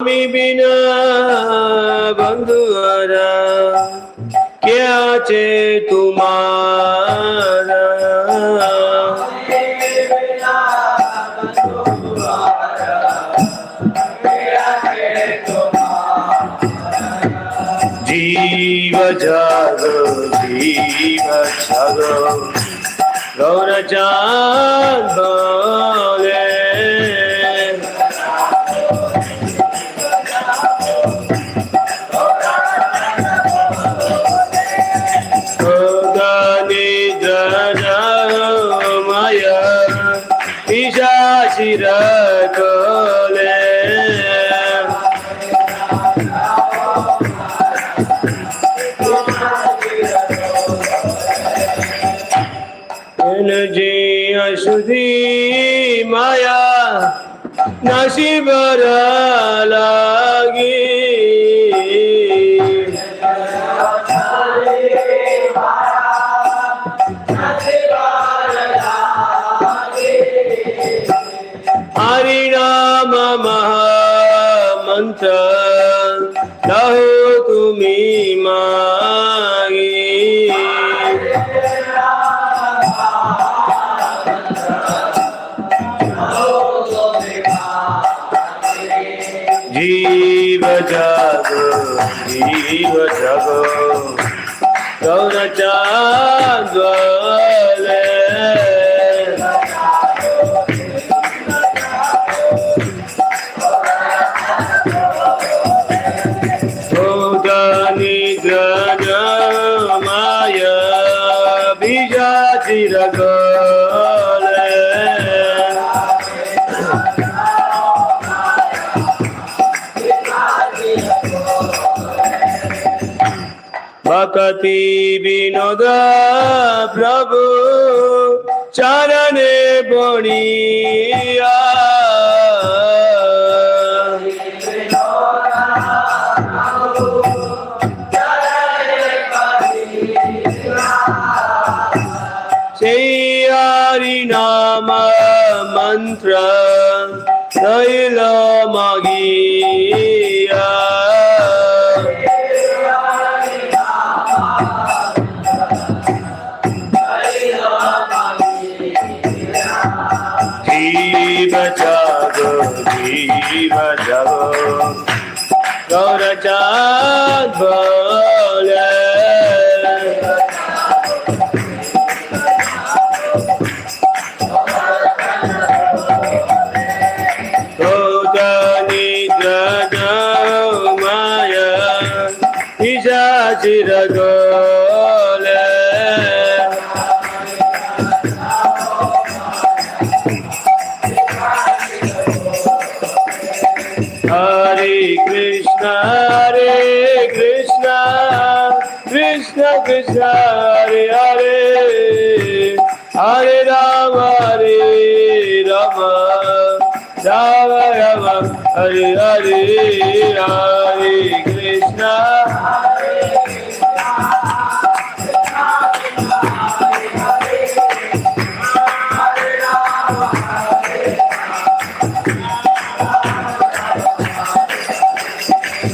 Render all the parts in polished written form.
स्वामी बिना बंधुआरा क्या चे तुम्हारा। जीव जागो जीव जागो गौरचाँद बोले माया पिशाचिर कोले जी अशुद्धि माया नसीबर लागी हरिनाम महामंत्र लहो तुम्ही मागी। जीव जागो जीव जागो गौरचाँद बोले माया बीजाचिर गोले भक्ति विनोद प्रभु चरणे बणिया हरिनाम मंत्र दैल मागिया जीव जागो जीव जागो गौरचाँद बोले पिशाचिर गोले हरे कृष्ण कृष्ण कृष्ण हरे हरे हरे राम राम राम हरे हरे हरे कृष्ण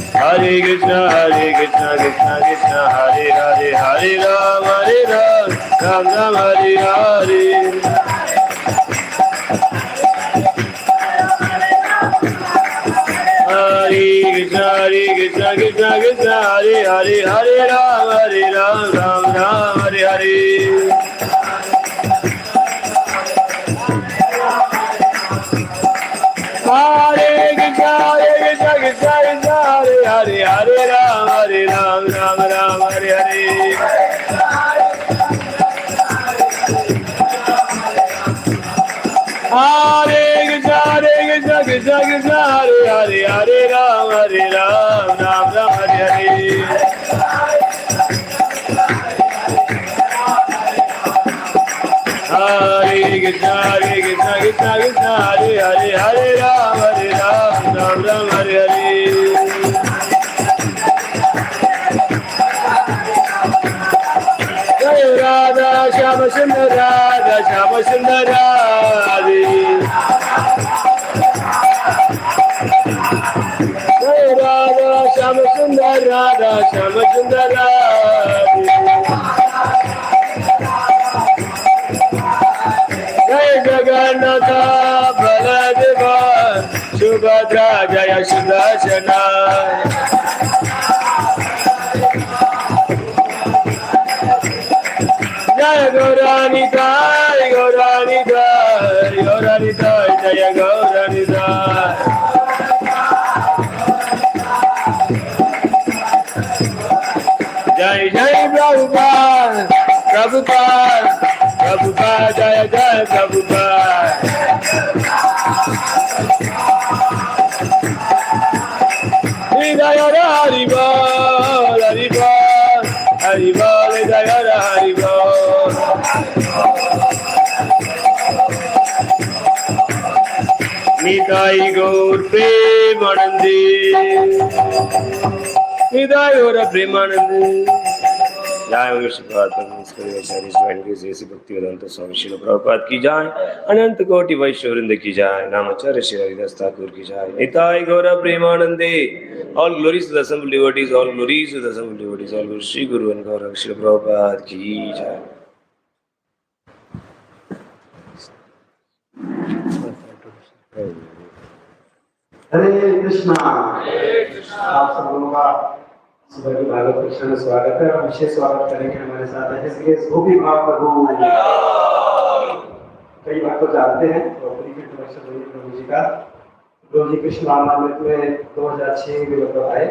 हरे कृष्ण कृष्ण कृष्ण हरे हरे हरे राम राम राम हरे हरे हरे कृष्ण कृष्ण कृष्ण हरे हरे हरे राम राम राम हरे हरे हरे कृष्ण कृष्ण कृष्ण हरे हरे हरे राम राम राम हरे हरे हरे कृष्ण कृष्ण कृष्ण हरे हरे हरे राम राम राम हरे हरे हरे कृष्ण कृष्ण कृष्ण हरे हरे हरे राम राम राम हरे हरे जय राधा श्याम सुंदर राधा श्याम सुंदर राधे जय राधा श्याम सुंदर राधा श्याम सुंदर राधे जय जगन्नाथ बलदेवा सुभद्रा जय सुदर्शना जय गौरानिताय गौरानिताय गौरानिताय जय गौरानिताय जय जय प्रभुपाद प्रभुपाद प्रभुपाद जय जय प्रभुपाद जय हरि बोल हरि बोल हरि बोल जय हरि बोल निताई गौर प्रेमानंदी निताई गौर प्रेमानंदी जय जैसी भक्ति वेदांत स्वामी श्रील प्रभुपाद की जाए अनंत कोटि वैष्णववृंद की जाए नामाचार्य श्री हरिदास ठाकुर की जाए निताई गौर प्रेमानंदे all glories to the assembled devotees all glories to the assembled devotees all glories Shri Guru and गौर श्री प्रभुपाद की जाए हरे कृष्णा आप सब लोगों का सुबह की भागवत कृष्ण में स्वागत है और विशेष स्वागत करेंगे हमारे साथ है इसलिए गोपी भाव प्रभु कई बार तो जानते हैं और प्रभु जी का प्रभु जी कृष्ण रामामृत में 2006 में लगभग आए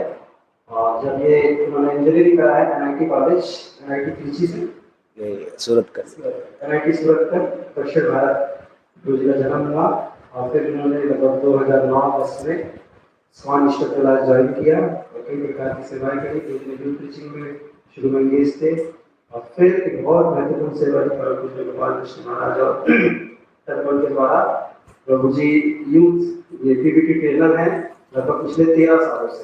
और जब ये उन्होंने इंजीनियरिंग करा है एनआईटी कॉलेज एनआईटी त्रिची से सूरत का एनआईटी सूरत का दक्षिण भारत प्रभु जी का जन्म हुआ और फिर उन्होंने लगभग 2009-10 में स्वान ईश्वर क्लास ज्वाइन किया और कई प्रकार की सेवाएं करी टीचिंग में शुरू में इंगेज थे और फिर एक बहुत महत्वपूर्ण सेवा की परम पूज्य गोपाल कृष्ण महाराज और टर्बल के द्वारा प्रभु जी यूथ ये पीबीटी ट्रेनर हैं लगभग पिछले 13 सालों से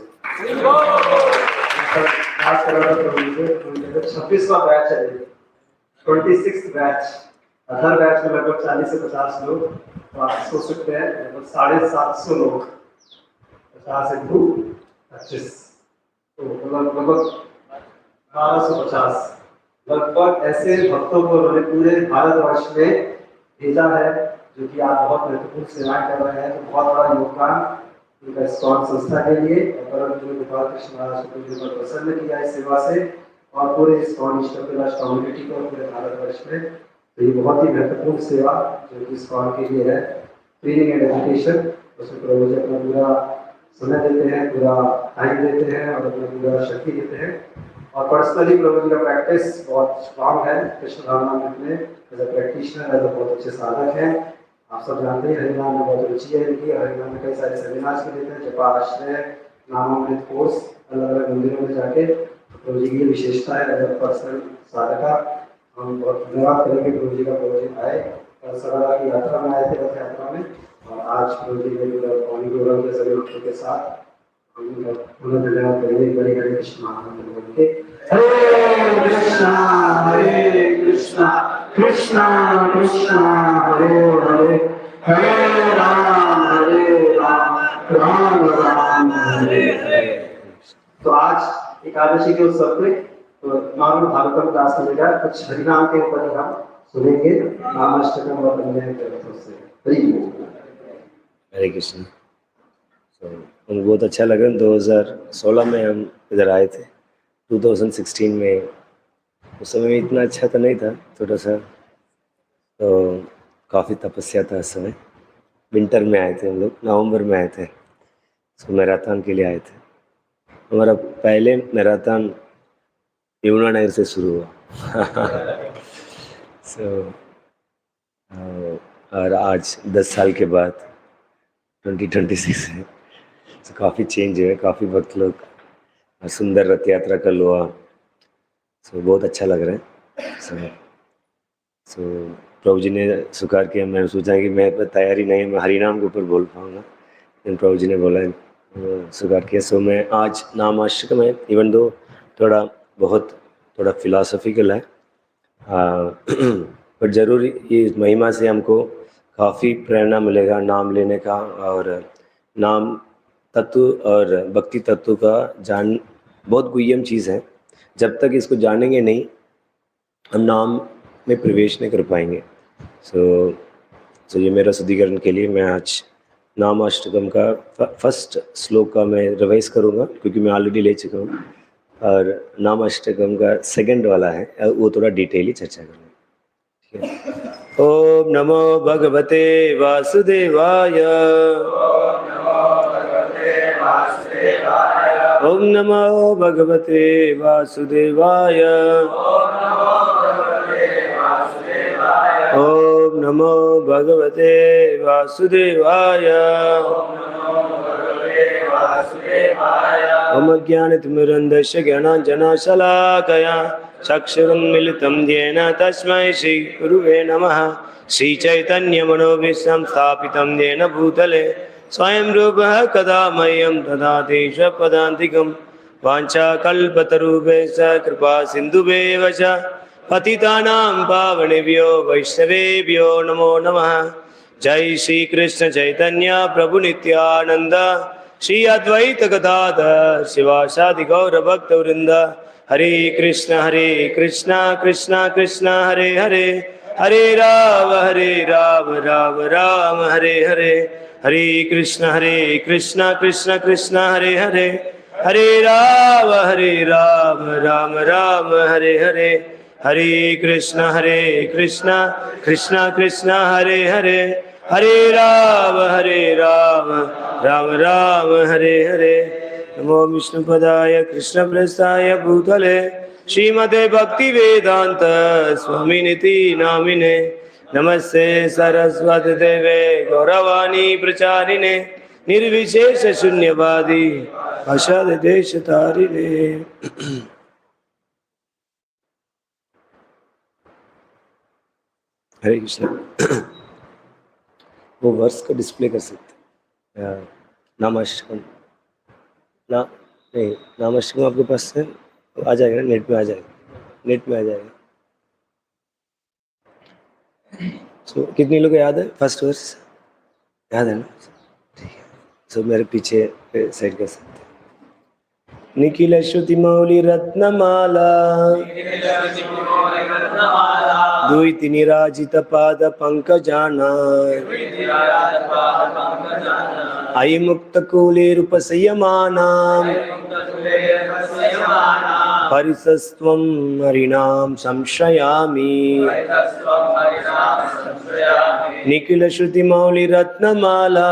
26वां बैच है 26th बैच हर बैच में लगभग 40 से 50 लोग तो आप सोच सकते हैं लगभग 750 लोग 50 into 25 तो लगभग 1250 लगभग ऐसे भक्तों को उन्होंने पूरे भारतवर्ष में भेजा है जो कि आप बहुत महत्वपूर्ण सेवाएं कर रहे हैं तो बहुत बड़ा योगदान उनका इस्कॉन संस्था के लिए और गोपाल कृष्ण महाराज को जो प्रसन्न किया इस सेवा से और पूरे इस्कॉन ईश्वर कैलाश कम्युनिटी को पूरे भारतवर्ष में तो ये बहुत ही महत्वपूर्ण सेवा जो कि इस्कॉन के लिए है ट्रेनिंग एंड एजुकेशन उसमें प्रभु जी अपना पूरा समय देते हैं पूरा टाइम देते हैं और अपना पूरा शक्ति देते हैं और पर्सनली प्रभु जी का प्रैक्टिस बहुत स्ट्रांग है कृष्ण रामामृत में as a practitioner as a बहुत अच्छे साधक हैं आप सब जानते हैं हरिनाम में बहुत रुचि है इनकी हरिनाम में कई सारे सेमिनार्स भी देते हैं जपा आश्रय नामामृत कोर्स अलग अलग मंदिरों में जाके प्रभु जी की विशेषता है एज अ पर्सनल साधका हम बहुत धन्यवाद करेंगे प्रभु जी का प्रभु जी आए और सरारा की यात्रा में आए थे रथ यात्रा में और आज प्रभु जी के पौनी गौरव के सभी भक्तों के साथ हम उन्हें धन्यवाद करेंगे बड़े हरे कृष्ण महामंत्र बोल के हरे कृष्णा कृष्णा कृष्णा हरे हरे हरे राम राम राम हरे हरे। तो आज एकादशी के उत्सव पे तो नॉर्मल भागवतम क्लास में जगह कुछ हरिनाम के ऊपर ही हम सुनेंगे नामाष्टकम और अन्य ग्रंथों से। हरे कृष्ण। हमको बहुत अच्छा लगा 2016 में हम इधर आए थे 2016 में उस समय इतना अच्छा तो नहीं था थोड़ा सा तो काफ़ी तपस्या था उस समय विंटर में आए थे हम लोग नवंबर में आए थे तो मैराथन के लिए आए थे हमारा पहले मैराथन यमुनानगर से शुरू हुआ और आज 10 साल के बाद 2026 है तो काफ़ी चेंज है काफ़ी वक्त लोग सुंदर रथ यात्रा कर लो सो बहुत अच्छा लग रहा है सो प्रभु जी ने स्वीकार किया मैंने सोचा कि मैं तैयारी नहीं मैं हरिनाम के ऊपर बोल पाऊँगा लेकिन प्रभु जी ने बोला स्वीकार किया सो मैं आज नामाष्टक में इवन दो थोड़ा फिलासफिकल है पर ज़रूर ये महिमा से हमको काफ़ी प्रेरणा मिलेगा नाम लेने का और नाम तत्व और भक्ति तत्व का जान बहुत गुह्यम चीज़ है। जब तक इसको जानेंगे नहीं, हम नाम में प्रवेश नहीं कर पाएंगे। सो ये मेरा शुद्धिकरण के लिए मैं आज नामाष्टकम का फर्स्ट श्लोक का मैं रिवाइज करूँगा, क्योंकि मैं ऑलरेडी ले चुका हूँ, और नामाष्टकम का सेकंड वाला है, वो थोड़ा डिटेली चर्चा करूँगा। ठीक है। ओम नमो भगवते वासुदेवाय। ओम नमो भगवते वासुदेवाय। ओम नमो भगवते वासुदेवाय। ओम ज्ञानतिमिरन्धस्य ज्ञानाञ्जनशलाकया चक्षुरुन्मिलितं येन तस्मै श्रीगुरुवे नमः। श्रीचैतन्यमनोभीष्टं स्थापितं येन भूतले स्वयं रूपः कदा मह्यं ददाति स्वपदान्तिकं। वाञ्छाकल्पतरुभ्यश्च कृपा सिन्धुभ्येव च पतितानां पावनेभ्यो वैष्णवेभ्यो नमो नमः। जय श्री कृष्ण चैतन्य प्रभु नित्यानंद, श्री अद्वैत गदाधर शिवासादि गौर भक्त वृंद। हरे कृष्ण कृष्ण कृष्ण हरे हरे, हरे राम राम राम हरे हरे। हरे कृष्ण कृष्ण कृष्ण हरे हरे, हरे राम राम राम हरे हरे। हरे कृष्ण कृष्ण कृष्ण हरे हरे, हरे राम राम राम हरे हरे। नमो विष्णुपदाय कृष्णप्रेष्ठाय भूतले श्रीमते भक्ति वेदांत स्वामिनिति नामिने। नमस्ते सरस्वती देवे गौरवाणी प्रचारिणे, निर्विशेष शून्यवादी अषाद देश तारिणे। हरे कृष्ण। वो वर्स का डिस्प्ले कर सकते हैं। नामाष्टकम नहीं, नामाष्टकम आपके पास है, आ जाएगा, नेट में आ जाएगा। सो कितने लोग याद है? फर्स्ट वर्स याद है ना? ठीक है। सो मेरे पीछे साइड कर सकते हैं। निखिल श्रुति मौली रत्नमाला द्वैति निराजित पाद पंकजाना अयि मुक्त कूले रूपसयमानां परिसस्त्वं हरिणाम संश्रयामि। निखिल श्रुति मौली रत्नमाला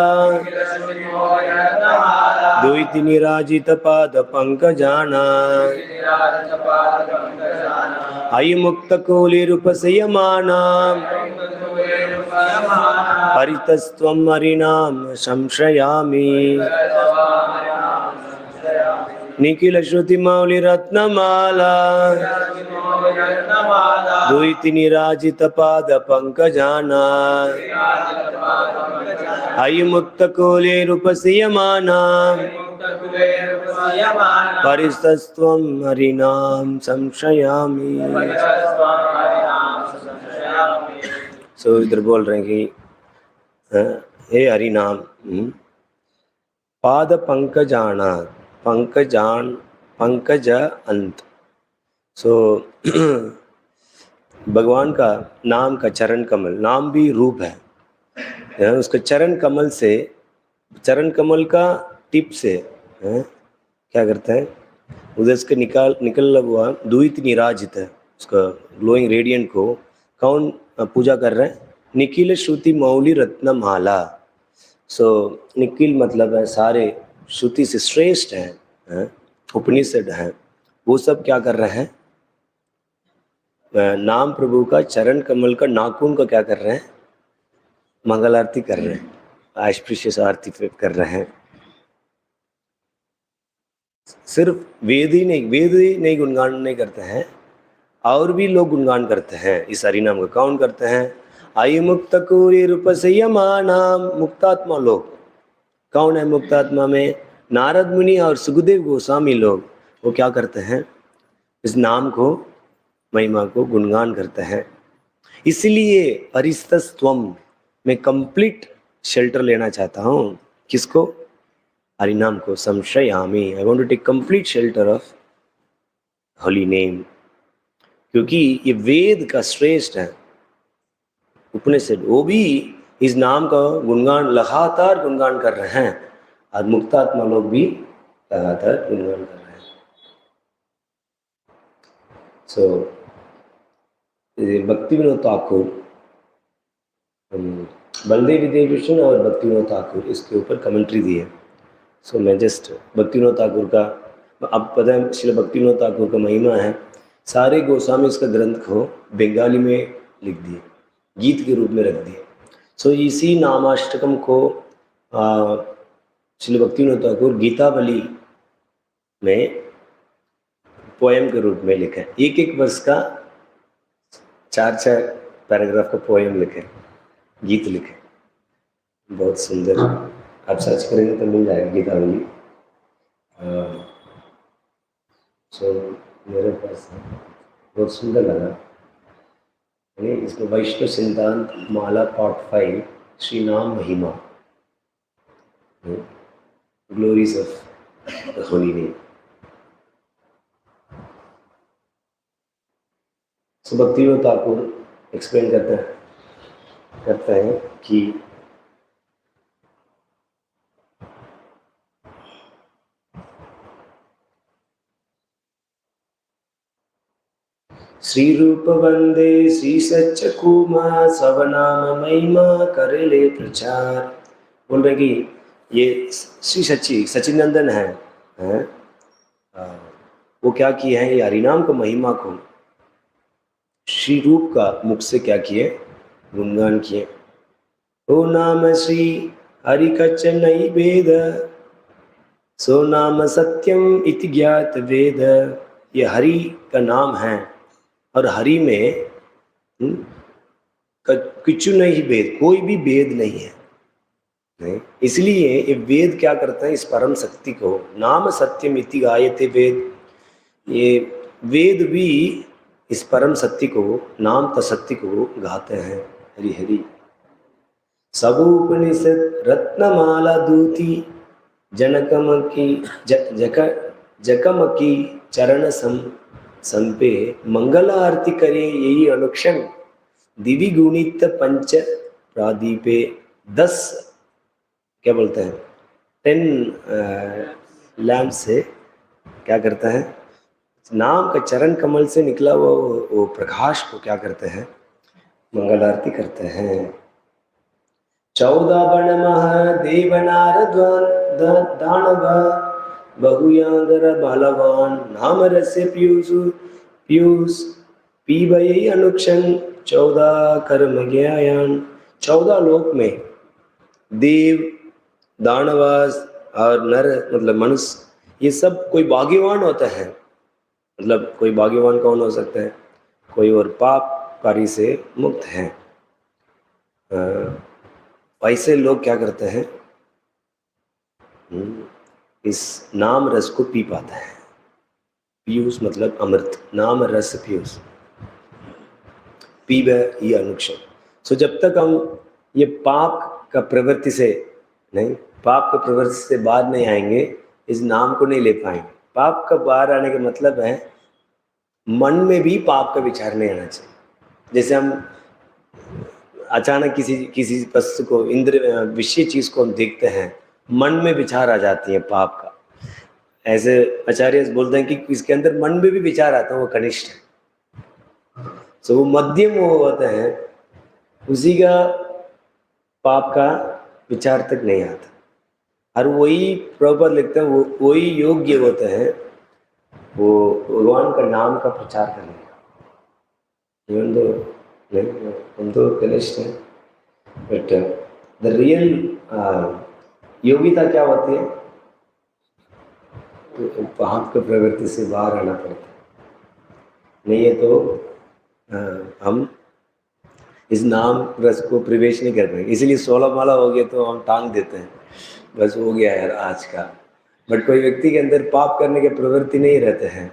द्वैति निराजित पाद पंकजाना अयि मुक्त कूले रूपसयमानां परितस्त्वं हरिणाम संश्रयामि। निखिल श्रुति मौली रत्नमाला द्वैति निराजित पाद पंकजाना अयि मुक्त कूले रूपसयमानां परितस्त्वं हरिणाम संश्रयामि। सो इधर बोल रहे हैं कि हे हरि नाम, पाद पंकजाना, पंकज अंत। सो भगवान का नाम का चरण कमल, नाम भी रूप है। उसका चरण कमल से, चरण कमल का टिप से क्या करते हैं, उधर से निकल हुआ द्वैत निराजित है, उसका ग्लोइंग रेडियंट को कौन पूजा कर रहे हैं? निखिल श्रुति मौली रत्नमाला। सो निखिल मतलब है सारे श्रुति से श्रेष्ठ हैं, उपनिषद हैं, वो सब क्या कर रहे हैं? नाम प्रभु का चरण कमल का नाखून का क्या कर रहे हैं? मंगल आरती कर रहे हैं, आस्पिशियस आरती कर रहे हैं। सिर्फ वेद ही नहीं गुणगान नहीं करते हैं, और भी लोग गुणगान करते हैं इस हरिनाम का। कौन करते हैं? आयु मुक्त कूरी रूपसयमानां, मुक्तात्मा लोग। कौन है मुक्तात्मा में? नारद मुनि और सुखदेव गोस्वामी लोग। वो क्या करते हैं? इस नाम को, महिमा को गुणगान करते हैं। इसलिए परिस्तस्त्वम में कंप्लीट शेल्टर लेना चाहता हूँ। किसको? हरिनाम को संशयामि, I want to take complete shelter of holy name, क्योंकि ये वेद का श्रेष्ठ है उपनिषद, वो भी इस नाम का गुणगान लगातार गुणगान कर रहे हैं, और मुक्तात्मा लोग भी लगातार गुणगान कर रहे हैं। सो भक्ति विनोद ठाकुर, बलदेव विद्याभूषण और भक्ति विनोद ठाकुर इसके ऊपर कमेंट्री दी है। सो मैं जस्ट भक्ति विनोद ठाकुर का, अब पता है श्री भक्ति विनोद ठाकुर का महिमा है, सारे गोस्वामी इसका ग्रंथ को बंगाली में लिख दिए, गीत के रूप में रख दिए। सो इसी नामाष्टकम को श्री भक्ति विनोद ठाकुर गीतावली में पोएम के रूप में लिखा है, एक एक वर्ष का 4-4 पैराग्राफ का पोएम लिखे, गीत लिखे, बहुत सुंदर। आप सर्च करेंगे तो मिल जाएगा गीतावली। सो मेरे पास है, बहुत सुंदर लगा। इसमें वैष्णव सिद्धांत माला पार्ट 5 श्री नाम महिमा, glories of the holy name. So Bhakti Vinod Thakur explain करता है कि श्री रूप वंदे श्री सच्च कुमार सब नाम महिमा करे ले प्रचार। बोल रहे कि ये श्री सच्ची सचिनंदन है, वो क्या किए हैं, ये हरिनाम को महिमा को श्री रूप का मुख से क्या किए, गुणगान किए। ओ नाम श्री हरि कच्च नई वेद, सो नाम सत्यम इति ज्ञात वेद। ये हरि का नाम है, और हरि में किचु नहीं वेद, कोई भी वेद नहीं है, नहीं। इसलिए ये वेद क्या करते हैं, इस परम शक्ति को नाम सत्यम इति गायते वेद, ये वेद भी इस परम सत्य को, नाम सत्य को गाते हैं, हरि हरि। सब उपनिषद रत्नमाला दूती, जनकम की जकम की चरण संपे, मंगल आरती करे यही अनुक्षण, दिवि गुणित पंच प्रादीपे। 10 क्या बोलते हैं 10 लैम्प से क्या करता है, नाम का चरण कमल से निकला वो प्रकाश को क्या करते हैं, मंगल आरती करते हैं। 14 बन महादेव नारद दानव, बहुयांगर बलवान, नाम रस पीयूष पीबई अनुक्षण, 14 कर्म ज्ञान। 14 लोक में देव दानवास और नर मतलब मनुष्य, ये सब कोई भाग्यवान होता है। मतलब कोई भाग्यवान कौन हो सकता है, कोई और पापकारी से मुक्त है। ऐसे लोग क्या करते हैं, इस नाम रस को पी पाता है। पीयूष मतलब अमृत, नाम रस पीयूष, पीब ये अनुक्षण। सो जब तक हम ये पाप का प्रवृत्ति से नहीं, पाप का प्रवृत्ति से बाहर नहीं आएंगे, इस नाम को नहीं ले पाएंगे। पाप का बाहर आने का मतलब है मन में भी पाप का विचार नहीं आना चाहिए। जैसे हम अचानक किसी वस्तु को, इंद्र विषय चीज को हम देखते हैं, मन में विचार आ जाती है पाप का। ऐसे आचार्य बोलते हैं कि इसके अंदर मन में भी विचार आता है, वो कनिष्ठ है। सो वो मध्यम वो होते हैं, उसी का पाप का विचार तक नहीं आता। और वही प्रॉपर लिखते हैं, वही योग्य होते हैं वो भगवान का नाम का प्रचार करने का। इवन दो हम तो कनिष्ठ हैं, बट द रियल योग्यता क्या होती है, तो पाप के प्रवृत्ति से बाहर आना पड़ता है। नहीं है तो हम इस नाम रस को प्रवेश नहीं कर पाएंगे। इसीलिए 16 माला हो गया तो हम टांग देते हैं, बस हो गया यार आज का। बट कोई व्यक्ति के अंदर पाप करने के प्रवृत्ति नहीं रहते हैं,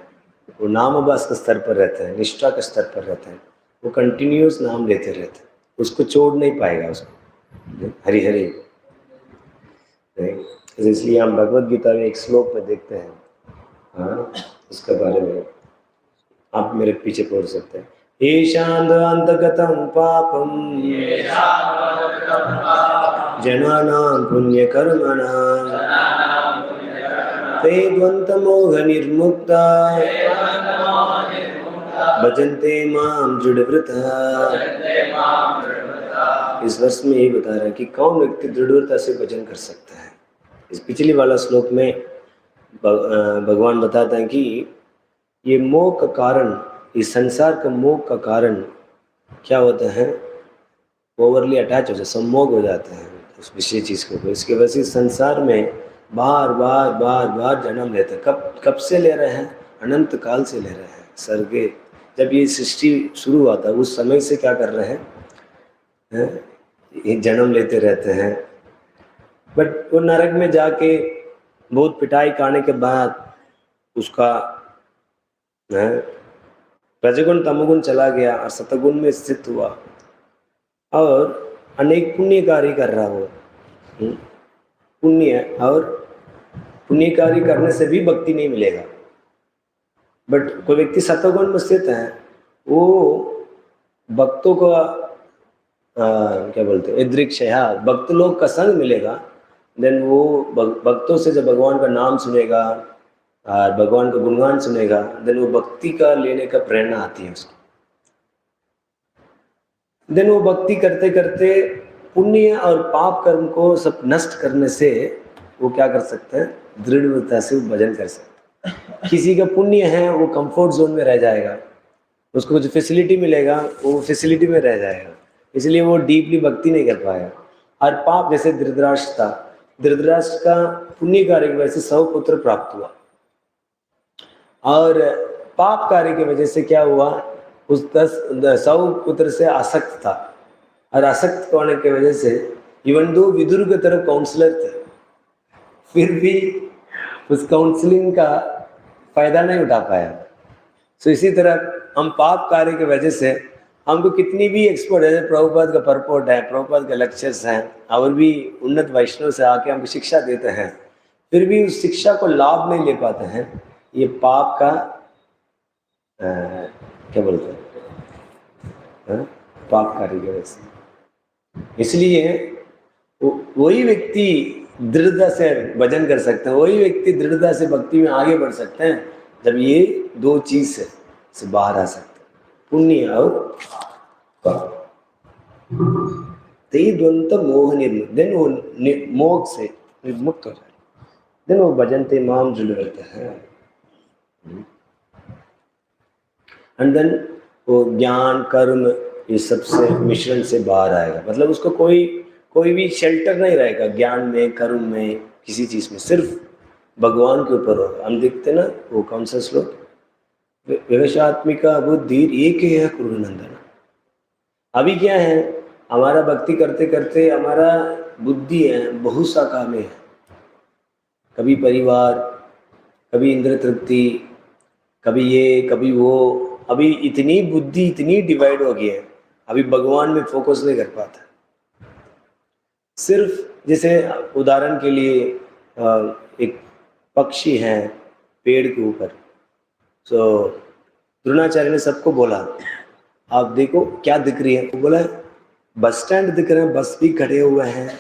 वो नामभास के स्तर पर रहते हैं, निष्ठा के स्तर पर रहते हैं, वो कंटिन्यूस नाम लेते रहते हैं, उसको छोड़ नहीं पाएगा उसको। हरि हरि। नहीं, इसलिए हम भगवद गीता में एक श्लोक में देखते हैं, हाँ, उसके बारे में आप मेरे पीछे पढ़ सकते हैं। ईशान्तान्तगतं पापं जनानां पुण्यकर्मणां ते द्वन्द्वमोहनिर्मुक्ता भजन्ते मां दृढ़व्रतः। इस वर्ष में यही बता रहा है कि कौन व्यक्ति दृढ़ता से भजन कर सकता है। इस पिछली वाला श्लोक में भगवान बताता है कि ये मोह का कारण, इस संसार का मोह का कारण क्या होता है, ओवरली अटैच हो जाते, सम्मोह हो जाते हैं उस विशेष चीज़ को। इसके वजह से संसार में बार बार बार बार जन्म लेते हैं। कब से ले रहे हैं? अनंत काल से ले रहे हैं। स्वर्गे जब ये सृष्टि शुरू हुआ था उस समय से क्या कर रहे हैं, ये जन्म लेते रहते हैं। बट वो नरक में जाके बहुत पिटाई खाने के बाद उसका रजगुण तमगुण चला गया और सतगुण में स्थित हुआ और अनेक पुण्य कार्य कर रहा वो। पुण्य और पुण्य कार्य करने से भी भक्ति नहीं मिलेगा। बट कोई व्यक्ति सतगुण में स्थित है, वो भक्तों को क्या बोलते हैं, इदृक्षया, भक्त लोग का संग मिलेगा। देन वो भक्तों से जब भगवान का नाम सुनेगा और भगवान का गुणगान सुनेगा, देन वो भक्ति का लेने का प्रेरणा आती है उसको। देन वो भक्ति करते करते पुण्य और पाप कर्म को सब नष्ट करने से वो क्या कर सकते हैं, दृढ़ता से भजन कर सकते हैं। किसी का पुण्य है वो कंफर्ट जोन में रह जाएगा, उसको कुछ फैसिलिटी मिलेगा वो फैसिलिटी में रह जाएगा, इसलिए वो डीपली भक्ति नहीं कर पाएगा। और पाप, जैसे धृतराष्ट्र था, धृतराष्ट्र का पुण्य कार्य की वजह से 100 पुत्र प्राप्त हुआ और पाप कार्य की वजह से क्या हुआ, उस 100 पुत्र से आसक्त था और आसक्त होने की वजह से इवन दो विदुर की तरफ काउंसलर थे, फिर भी उस काउंसलिंग का फायदा नहीं उठा पाया। सो इसी तरह हम पाप कार्य की वजह से हमको कितनी भी एक्सपर्ट है, प्रभुपाद का परपोर्ट है, प्रभुपाद के लेक्चर्स हैं और भी उन्नत वैष्णव से आके हमको शिक्षा देते हैं, फिर भी उस शिक्षा को लाभ नहीं ले पाते हैं। ये पाप का क्या बोलते हैं, पाप कार्य की वजह से। इसलिए वही व्यक्ति दृढ़ता से भजन कर सकते हैं, वही व्यक्ति दृढ़ता से भक्ति में आगे बढ़ सकते हैं जब ये दो चीज से बाहर आ सकते हैं, पुण्य और पाप। ते द्वंद्व मोह निर्मुक्त, देन वो मोह से निर्मुक्त हो जाए, देन वो भजनते माम दृढ़व्रतः है। एंड देन वो ज्ञान कर्म ये सबसे मिश्रण से बाहर आएगा, मतलब उसको कोई भी शेल्टर नहीं रहेगा, ज्ञान में, कर्म में, किसी चीज में, सिर्फ भगवान के ऊपर होगा। हम देखते ना वो कौन सा श्लोक, विवशात्मिका बुद्धि एक है कुरुनंदन। अभी क्या है, हमारा भक्ति करते करते हमारा बुद्धि है बहुत सा काम है, कभी परिवार, कभी इंद्र तृप्ति, कभी ये कभी वो, अभी इतनी बुद्धि इतनी डिवाइड हो गई है, अभी भगवान में फोकस नहीं कर पाता। सिर्फ जैसे उदाहरण के लिए एक पक्षी है पेड़ के ऊपर, सो द्रोणाचार्य ने सबको बोला आप देखो क्या दिख रही है, वो बोला बस स्टैंड दिख रहे हैं, बस भी खड़े हुए हैं,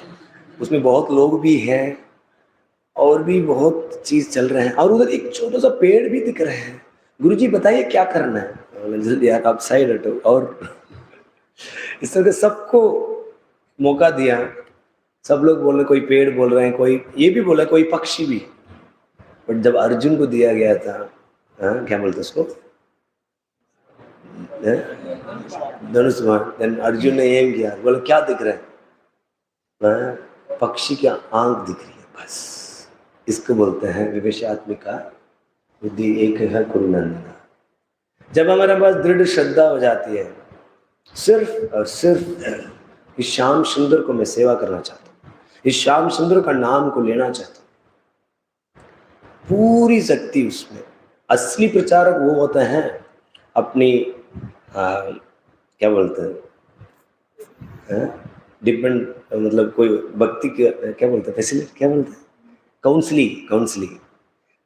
उसमें बहुत लोग भी हैं और भी बहुत चीज चल रहे हैं और उधर एक छोटा सा पेड़ भी दिख रहे हैं, गुरुजी बताइए क्या करना है। जल्दी यार आप साइड हटो। और इस तरह सबको मौका दिया, सब लोग बोल रहे, कोई पेड़ बोल रहे हैं, कोई ये भी बोला, कोई पक्षी भी। बट जब अर्जुन को दिया गया था, क्या बोलते उसको, धनुष बाण, देन अर्जुन ने एम किया, बोले क्या दिख रहा है, पक्षी की आंख दिख रही है बस। इसको बोलते हैं विवेशात्मिका बुद्धि एक है कुरुनंदन। जब हमारे पास दृढ़ श्रद्धा हो जाती है, सिर्फ और सिर्फ इस श्याम सुंदर को मैं सेवा करना चाहता हूँ, इस श्याम सुंदर का नाम को लेना चाहता हूँ, पूरी शक्ति उसमें। असली प्रचारक वो होता है अपनी क्या बोलते हैं, डिपेंड, मतलब कोई भक्ति क्या बोलते हैं, फैसिलिटी क्या बोलते हैं,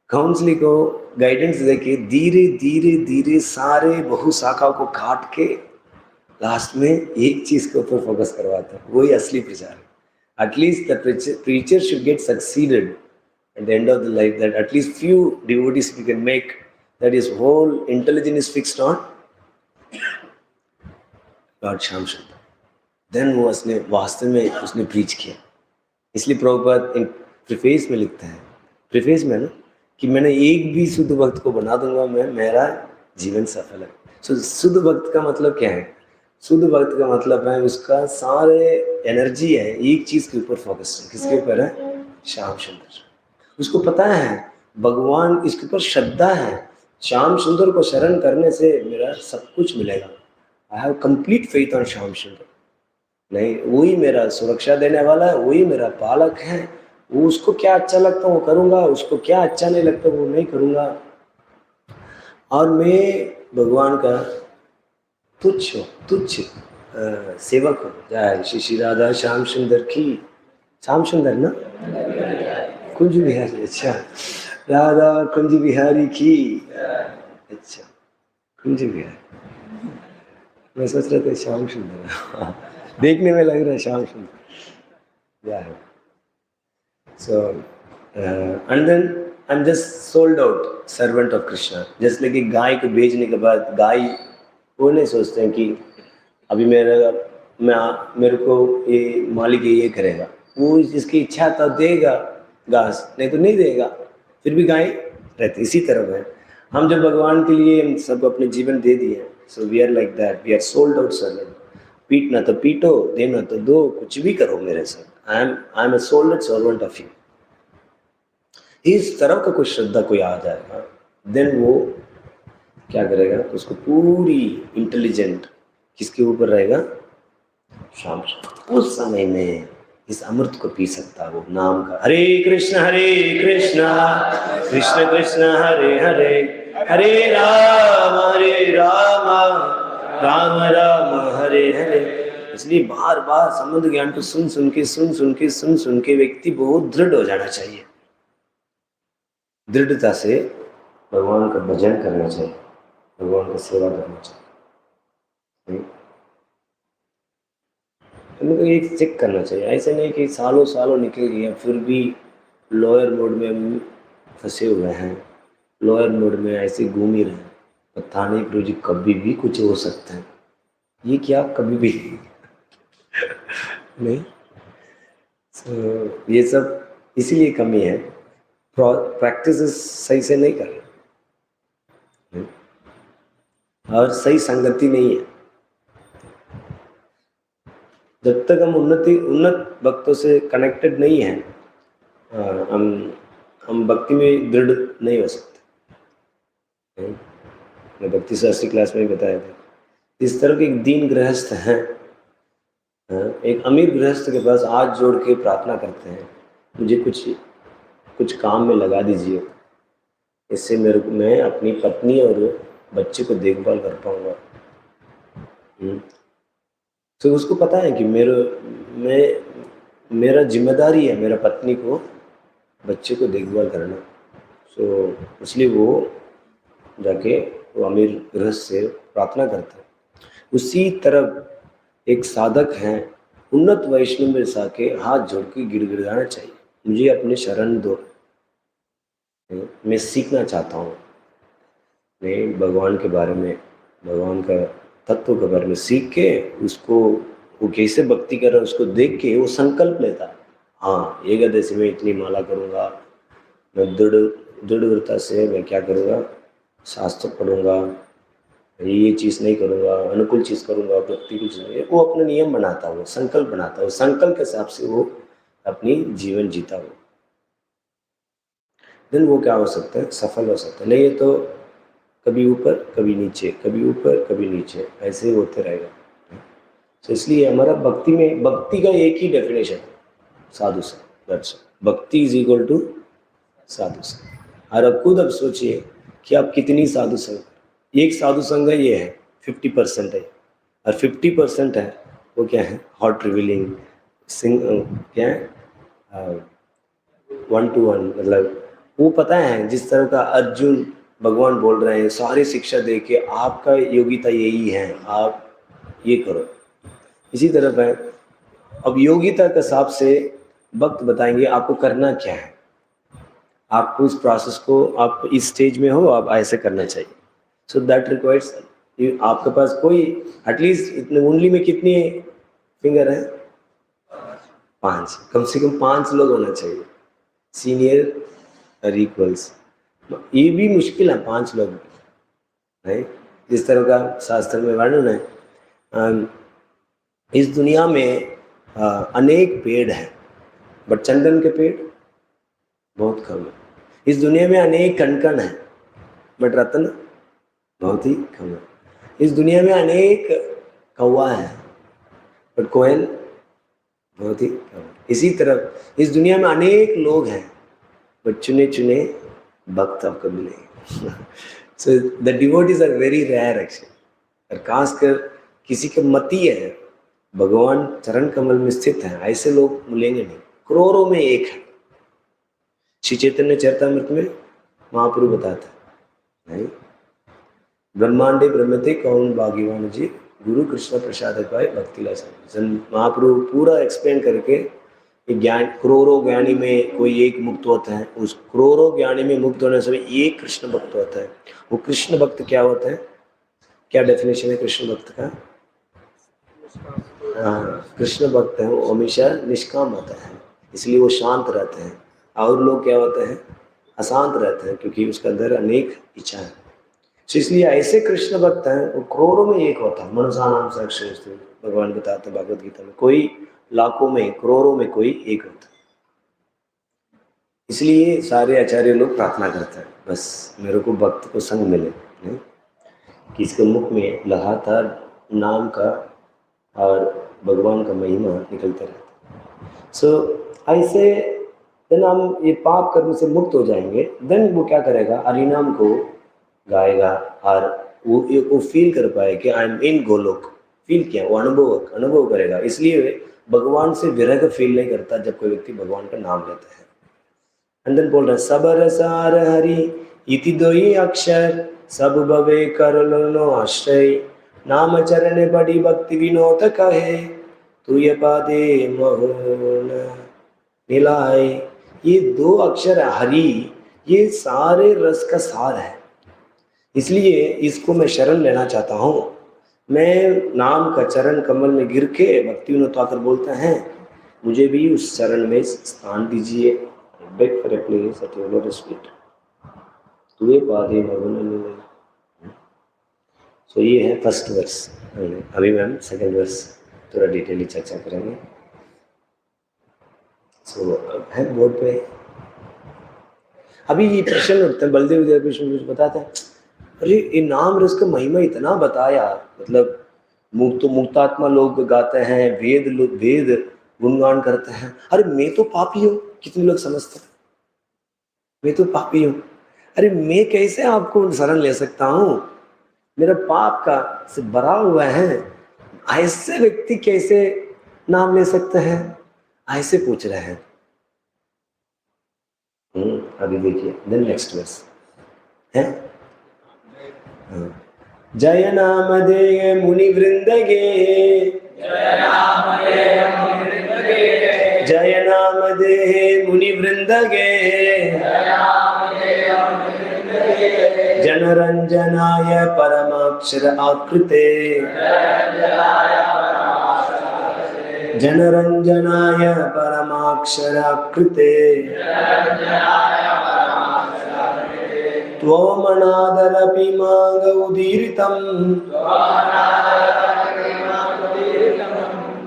काउंसलिंग को गाइडेंस देके धीरे धीरे धीरे सारे बहु शाखाओं को काट के लास्ट में एक चीज के ऊपर फोकस करवाता है, वही असली प्रचार है। At least the preacher should get succeeded at the end of the life, that at least few devotees we can make, that his whole intelligence is fixed on Lord Shyam Sundar. Then वो उसने वास्तव में उसने preach किया। इसलिए प्रभुपाद इन preface में लिखते हैं, प्रीफेस में ना, कि मैंने एक भी शुद्ध भक्त को बना दूंगा मैं, मेरा जीवन सफल है। सो शुद्ध भक्त का मतलब क्या है? शुद्ध भक्त का मतलब है उसका सारे एनर्जी है एक चीज के ऊपर फोकस है। किसके ऊपर है? श्याम सुंदर। उसको पता है भगवान, इसके ऊपर श्रद्धा है, श्याम सुंदर को शरण करने से मेरा सब कुछ मिलेगा। I have complete faith on Shyam सुंदर। नहीं, वही मेरा सुरक्षा देने वाला है, वही मेरा पालक है। वो उसको क्या अच्छा लगता है वो करूँगा, उसको क्या अच्छा नहीं लगता वो नहीं करूँगा। और मैं भगवान का तुच्छ सेवक हूँ। जय श्री श्री राधा श्याम सुंदर की। श्याम सुंदर ना, कुंज बिहारी, अच्छा, राधा कुंज बिहारी की, अच्छा, कुंज बिहारी। मैं सोच रहा था श्याम सुंदर देखने में लग रहा है Shyam Sundar. Yeah so and then I am just sold out servant of Krishna. जैसे कि गाय को बेचने के बाद गाय वो नहीं सोचते हैं कि अभी मेरे को ये मालिक ये करेगा, वो जिसकी इच्छा तो देगा घास, नहीं तो नहीं देगा, फिर भी गाय रहती। इसी तरह है हम जब भगवान के लिए हम सब अपने जीवन दे दिए, so we are like that, we are sold out servant. पीटना तो पीटो, देना तो दो, कुछ भी करो मेरे साथ, I am a sold out servant of you. इस तरह का कोई श्रद्धा कोई आ जाएगा, देन वो क्या करेगा? उसको पूरी इंटेलिजेंट किसके ऊपर रहेगा? शाम। उस समय में इस अमृत को पी सकता वो नाम का। हरे कृष्ण कृष्ण कृष्ण हरे हरे, हरे राम राम राम हरे हरे। इसलिए बार बार संबंध ज्ञान को सुन के व्यक्ति बहुत दृढ़ हो जाना चाहिए। दृढ़ता से भगवान का भजन करना चाहिए, भगवान का सेवा करना चाहिए। हमको एक चेक करना चाहिए, ऐसे नहीं कि सालों सालों निकल गया फिर भी लोअर मोड में हम फंसे हुए हैं, लोअर मोड में ऐसे घूम ही रहे। पता नहीं प्रभु जी कभी भी कुछ हो सकता है। ये क्या कभी भी नहीं। so, ये सब इसीलिए कमी है, प्रैक्टिस सही से नहीं कर रहे और सही संगति नहीं है। जब तक हम उन्नत भक्तों से कनेक्टेड नहीं हैं, हम भक्ति में दृढ़ नहीं हो सकते। मैं भक्ति शास्त्री क्लास में बताया था, इस तरह के एक दीन गृहस्थ हैं, एक अमीर गृहस्थ के पास हाथ जोड़ के प्रार्थना करते हैं, मुझे कुछ काम में लगा दीजिए, इससे मैं अपनी पत्नी और बच्चे को देखभाल कर पाऊंगा। तो उसको पता है कि मेरा जिम्मेदारी है मेरा पत्नी को बच्चे को देखभाल करना। सो इसलिए वो जाके वो अमीर गृहस्थ से प्रार्थना करता है। उसी तरह एक साधक है, उन्नत वैष्णव में जाके हाथ जोड़ के गिड़गिड़ाना चाहिए, मुझे अपने शरण दो, मैं सीखना चाहता हूँ, मैं भगवान के बारे में, भगवान का तत्व के बारे में सीख के उसको वो कैसे भक्ति कर रहा है उसको देख के वो संकल्प लेता है, हाँ एकादशी में इतनी माला करूँगा, मैं दृढ़ता से मैं क्या करूँगा, शास्त्र पढ़ूंगा, ये चीज़ नहीं करूँगा, अनुकूल चीज़ करूँगा, प्रतिकूल चीज़ नहीं। वो अपना नियम बनाता है, वो संकल्प बनाता है, वो संकल्प के हिसाब से वो अपनी जीवन जीता हो, देन वो क्या हो सकता है, सफल हो सकता है। नहीं है तो कभी ऊपर कभी नीचे, कभी ऊपर कभी नीचे, ऐसे ही होते रहेगा। तो इसलिए हमारा भक्ति का एक ही डेफिनेशन है, साधु संग। भक्ति इज इक्वल टू साधु संग। और अब खुद अब सोचिए कि आप कितनी साधु संग, एक साधु संग ये है 50% है और 50% है वो क्या है, हॉट रिवीलिंग क्या है, 1-to-1, मतलब वो पता है जिस तरह का अर्जुन भगवान बोल रहे हैं सारी शिक्षा दे के आपका योग्यता यही है, आप ये करो, इसी तरफ है। अब योग्यता के हिसाब से भक्त बताएंगे आपको करना क्या है, आपको इस प्रोसेस को, आप इस स्टेज में हो, आप ऐसे करना चाहिए। सो दैट रिक्वायर्स, आपके पास कोई एटलीस्ट इतने उंगली में कितनी फिंगर है, 5, कम से कम 5 लोग होना चाहिए, सीनियर और इक्वल्स। ये भी मुश्किल है 5 लोग है, जिस तरह का शास्त्र में वर्णन है। इस दुनिया में अनेक पेड़ हैं, बट चंदन के पेड़ बहुत कम है। इस दुनिया में अनेक कणकण हैं, बट रत्न बहुत ही कम है। इस दुनिया में अनेक कौवा हैं, बट कोयल बहुत ही कम है। इसी तरह इस दुनिया में अनेक लोग हैं, बट चुने चुने भक्त आपको मिलेंगे। So the devotees are very rare actually. और खासकर किसी के मती है, भगवान चरण कमल में स्थित है, ऐसे लोग मिलेंगे नहीं, करोड़ों में एक है। श्री चैतन्य चरितामृत में महाप्रभु बताता है, ब्रह्मांडे ब्रह्मते कौन भाग्यवान जी, गुरु कृष्ण प्रसाद पाए भक्ति ला। महाप्रभु पूरा एक्सप्लेन करके ज्ञान, करोड़ों ज्ञानी में कोई एक मुक्त होता है, उस करोड़ों ज्ञानी में मुक्त होने से एक कृष्ण भक्त होता है। वो कृष्ण भक्त क्या होता है, क्या डेफिनेशन है कृष्ण भक्त का? हाँ, कृष्ण भक्त है वो हमेशा निष्काम होता है, इसलिए वो शांत रहते हैं। और लोग क्या होते हैं, अशांत रहते हैं, क्योंकि उसके अंदर अनेक इच्छा है। तो इसलिए ऐसे कृष्ण भक्त हैं वो करोड़ों में एक होता है। मनुष्य नाम से भगवान बताते हैं भगवद गीता में, कोई लाखों में करोड़ों में कोई एक होता है। इसलिए सारे आचार्य लोग प्रार्थना करते हैं, बस मेरे को भक्त को संग मिले, नहीं कि इसके मुख में लगातार नाम का और भगवान का महिमा निकलता रहता है। सो ऐसे देन हम ये पाप कर्म से मुक्त हो जाएंगे। देन वो क्या करेगा, हरिनाम को गाएगा और वो फील कर पाए कि I am in Golok, feel किया, वो अनुभव करेगा। इसलिए भगवान से विरह फील नहीं करता जब कोई व्यक्ति भगवान का नाम लेता है। अंदर बोल रहा है, सबर सार हरि इति दोई अक्षर, सब भवे कर लो आश्रय, नाम चरण बड़ी भक्ति विनोद कहे, तू ये पादे मोहन मिलाए। ये 2 अक्षर है हरि, ये सारे रस का सार है। इसलिए इसको मैं शरण लेना चाहता हूँ। मैं नाम का चरण कमल में गिर के भक्ति विनोद आकर बोलता है, मुझे भी उस चरण में स्थान दीजिए। Beg for a place at your lotus feet. तुए पादे भवन मिले। सो ये है फर्स्ट वर्स। अभी मैम सेकंड वर्स थोड़ा डिटेली चर्चा करेंगे। सो है बोर्ड पे। अभी ये प्रश्न उठते हैं, बलदेव विद्यापीठ में बताते हैं, अरे ये नाम रस का महिमा इतना बताया, मतलब मुक्तात्मा लोग गाते हैं, वेद गुणगान करते हैं, अरे मैं तो पापी हूँ, कितने लोग समझते हैं मैं तो पापी हूँ। अरे मैं कैसे आपको शरण ले सकता हूँ, मेरा पाप का से भरा हुआ है, ऐसे व्यक्ति कैसे नाम ले सकते हैं, ऐसे पूछ रहे हैं। अभी देखिए देन नेक्स्ट वर्स है, जय नाम दे मुनि वृंद गे, जय नाम दे मुनि वृंद गे, जनरंजनाय परमाक्षर आकृते, जनरंजनाय परमाक्षर आकृते, त्वमनादरपि मागौदीरितं,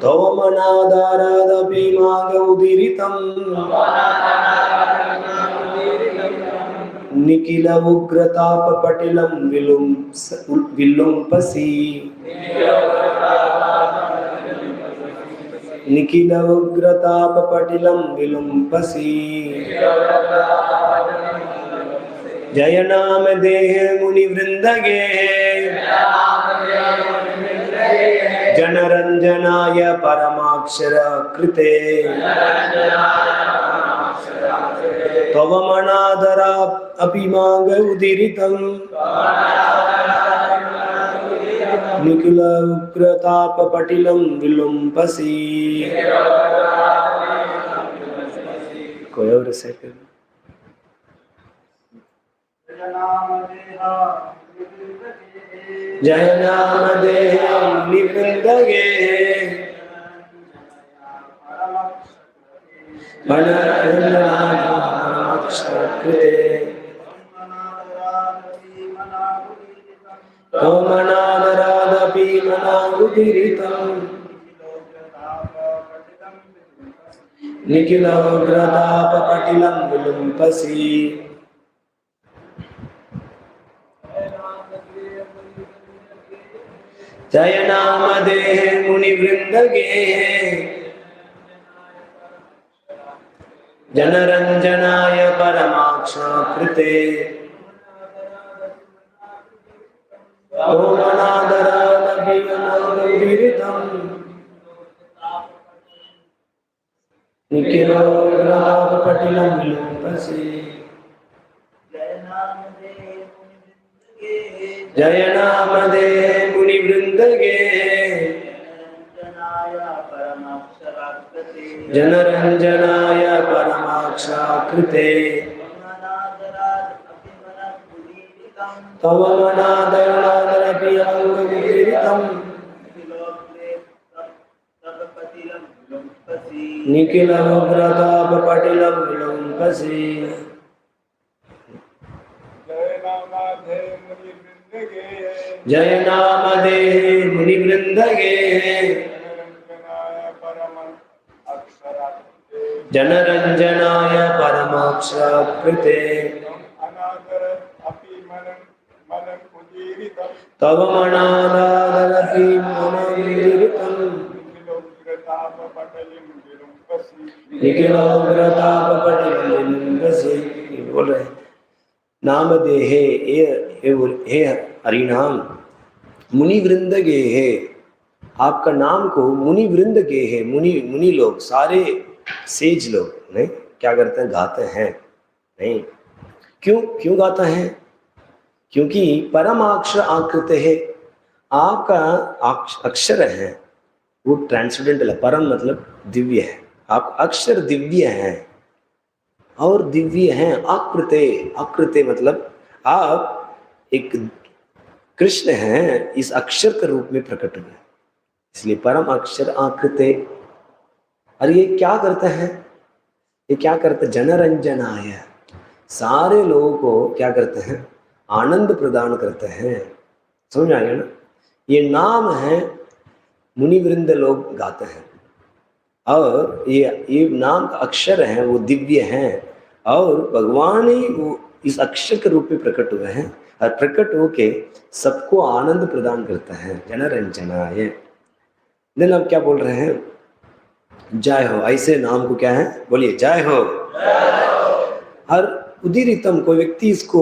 त्वमनादरपि मागौदीरितं, निखिल उग्रतापपटिलं विलुम्पसि, निखिल उग्रतापपटिलं विलुम्पसि, जय नाम देह मुनि वृंद गे, जनरञ्जनाय परमाक्षर कृते त्वमनादरा अपि माग उदीरितं निखिल उग्रतापपटिलं विलुम्पसि। कोई और से फिर जय नाम देह निवृंदगे मनक्षकृते मनादरादपि मनाउदीरितं निखिलोग्रतापपटिलं विलुम्पसि। जय नाम देह मुनिवृंदगे जनरंजनाय परमाक्षकृते ओमनादरादपि मनाउदीरितं निखिलोग्रतापपटिलं विलुम्पसि। जय नाम दे मुनिवृंदगे जनरंजनाय परमाक्षकृते तव मनादरादपि मनाउदीरितं निखिलोग्रतापपटिलं विलुम्पसि। जय नाम दे मुनिवृंदगे जनरंजनाय परमाक्षकृते तव मनादरादपि मनाउदीरितं निखिलोग्रतापपटिलं विलुम्पसि। बोल रहे नाम देहे हे हरिनाम मुनिवृंद गे है। आपका नाम को मुनिवृंद गे है। मुनि लोग सारे सेज लोग नहीं क्या करते हैं, गाते हैं। नहीं क्यों गाता है? क्योंकि परमाक्षर आकृत है। आपका अक्षर है वो ट्रांसेंडेंटल है। परम मतलब दिव्य है। आप अक्षर दिव्य हैं और दिव्य हैं आकृते। आकृते मतलब आप एक कृष्ण हैं, इस अक्षर के रूप में प्रकट हुए, इसलिए परम अक्षर आकृते। और ये क्या करता है? ये क्या करते? जनरंजनाय, सारे लोगों को क्या करते हैं? आनंद प्रदान करते हैं। समझ आएगा ना? ये नाम है, मुनिवृंद लोग गाते हैं और ये नाम का अक्षर है वो दिव्य है और भगवान ही वो इस अक्षर के रूप में प्रकट हुए हैं और प्रकट होके सबको आनंद प्रदान करता है। जनरंजनाय। देन अब क्या बोल रहे हैं? जय हो। ऐसे नाम को क्या है? बोलिए जय हो। हर उदीरितम, कोई व्यक्ति इसको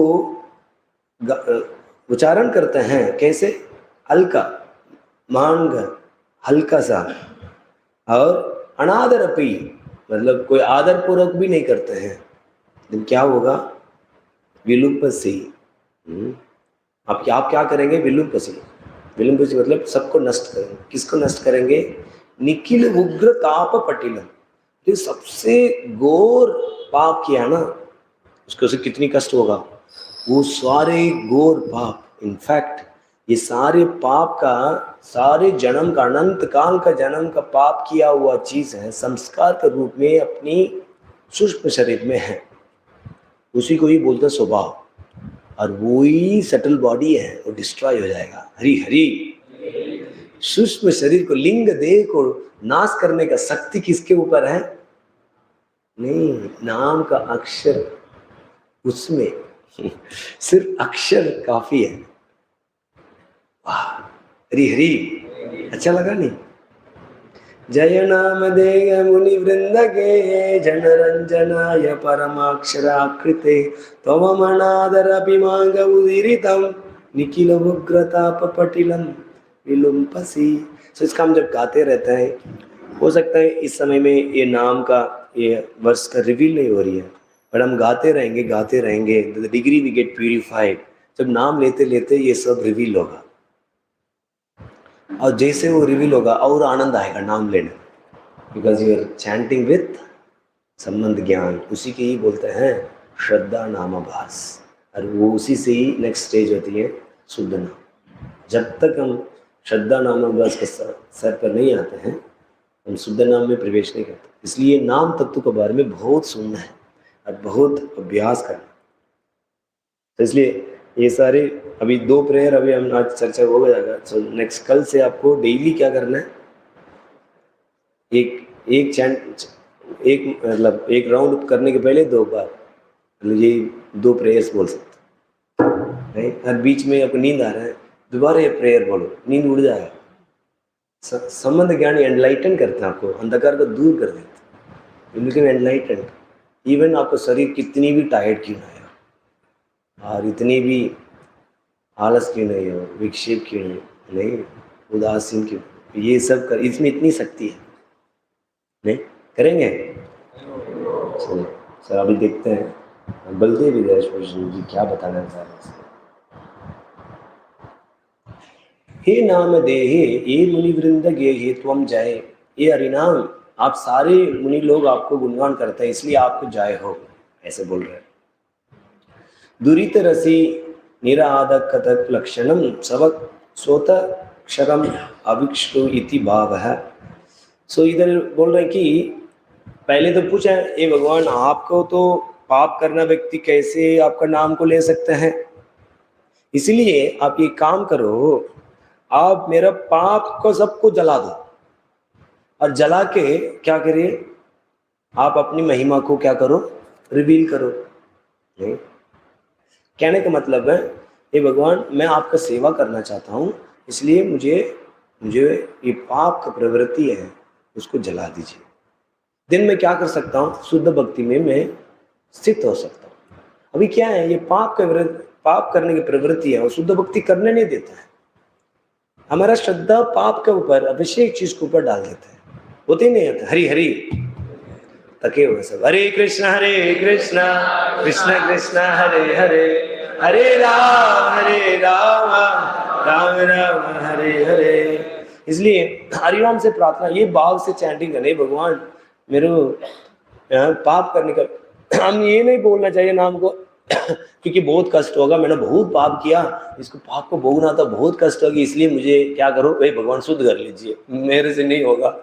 उच्चारण करते हैं कैसे? हल्का, मांग हल्का सा, और अनादरपि मतलब कोई आदर पूर्वक भी नहीं करते हैं। लेकिन क्या होगा? विलुप्पसि। आप क्या करेंगे? विलुप्पसि। विलुप्पसि मतलब सबको नष्ट करेंगे। किसको नष्ट करेंगे? निखिल उग्र ताप पटिलम, जो सबसे घोर पाप किया ना उसको से कितनी कष्ट होगा? वो सारे घोर पाप, इनफैक्ट ये सारे पाप का, सारे जन्म का, अनंत काल का जन्म का पाप किया हुआ चीज है, संस्कार के रूप में अपनी सूक्ष्म शरीर में है। उसी को ही बोलते हैं स्वभाव, और वही सटल बॉडी है, वो डिस्ट्रॉय हो जाएगा। हरि हरि। सूक्ष्म शरीर को, लिंग देह को नाश करने का शक्ति किसके ऊपर है? नहीं, नाम का अक्षर, उसमें सिर्फ अक्षर काफी है। वाह, हरि हरि। अच्छा लगा नहीं? जय नाम देय मुनि वृंद गे जनरंजनाय परमाक्षराकृते त्वमनादरपि मांग उदीरितं निखिल उग्रताप पटिलं विलुम्पसी। सो इसका हम जब गाते रहते हैं, हो सकता है इस समय में ये नाम का, ये वर्ष का रिवील नहीं हो रही है, पर हम गाते रहेंगे, the degree we get purified. जब नाम लेते लेते ये सब रिवील होगा, और जैसे वो रिवील होगा और आनंद आएगा नाम लेने, because you are chanting with sambandha jnana. उसी के ही बोलते हैं श्रद्धा नामाभास, और वो उसी से ही नेक्स्ट स्टेज होती है शुद्ध नाम। जब तक हम श्रद्धा नामाभास के सर पर नहीं आते हैं, हम शुद्ध नाम में प्रवेश नहीं करते। इसलिए नाम तत्व के बारे में बहुत सुनना है और बहुत अभ्यास करना। तो इसलिए ये सारे अभी 2 प्रेयर अभी हम आज चर्चा हो जाएगा। सो नेक्स्ट कल से आपको डेली क्या करना है, एक चैंट, एक राउंड करने के पहले 2 बार मतलब ये 2 प्रेयर्स बोल सकते हैं। हर बीच में आपको नींद आ रहा है, दोबारा ये प्रेयर बोलो, नींद उड़ जाएगा। संबंध ज्ञान एनलाइटन करते हैं, आपको अंधकार को दूर कर देते हैं, बिल्कुल एनलाइटन। इवन आपको शरीर कितनी भी टायर्ड क्यों ना हो, और इतनी भी आलस क्यों नहीं हो, विक्षेप क्यों नहीं, उदासीन क्यों, ये सब कर, इसमें इतनी शक्ति है। नहीं करेंगे? चलिए सर अभी देखते हैं बलदेव जी क्या बताना चाह रहे हैं। हे नाम देहे ये मुनि वृंद गे त्वम जय। ये हरिनाम, आप सारे मुनि लोग आपको गुणगान करते हैं, इसलिए आपको जय हो, ऐसे बोल रहे हैं। दुरित रसी निरादक कथक लक्षणम सबक स्वत क्षरम अभिक्षु इति भाव है। सो इधर बोल रहे हैं कि पहले तो पूछा है, ये भगवान आपको तो पाप करना व्यक्ति कैसे आपका नाम को ले सकते हैं, इसलिए आप ये काम करो, आप मेरा पाप को सबको जला दो, और जला के क्या करिए, आप अपनी महिमा को क्या करो, रिवील करो। नहीं, कहने का मतलब है, ये भगवान मैं आपका सेवा करना चाहता हूँ, इसलिए मुझे ये पाप का प्रवृत्ति है उसको जला दीजिए। दिन में क्या कर सकता हूँ, शुद्ध भक्ति में मैं स्थित हो सकता हूँ। अभी क्या है, ये पाप करने की प्रवृत्ति है और शुद्ध भक्ति करने नहीं देता है। हमारा श्रद्धा पाप के ऊपर, अभिषेक चीज के ऊपर डाल देता है, होते ही नहीं आता। हरि हरि तके हुए सब, हरे कृष्ण कृष्ण कृष्ण हरे हरे, हरे राम राम राम हरे हरे। इसलिए हरिनाम से प्रार्थना, ये भाव से चैंटिंग करने, भगवान मेरे पाप करने का, हम ये नहीं बोलना चाहिए नाम को क्योंकि बहुत कष्ट होगा, मैंने बहुत पाप किया, इसको पाप को भोगना था, बहुत कष्ट होगी, इसलिए मुझे क्या करो, भाई भगवान शुद्ध कर लीजिए, मेरे से नहीं होगा,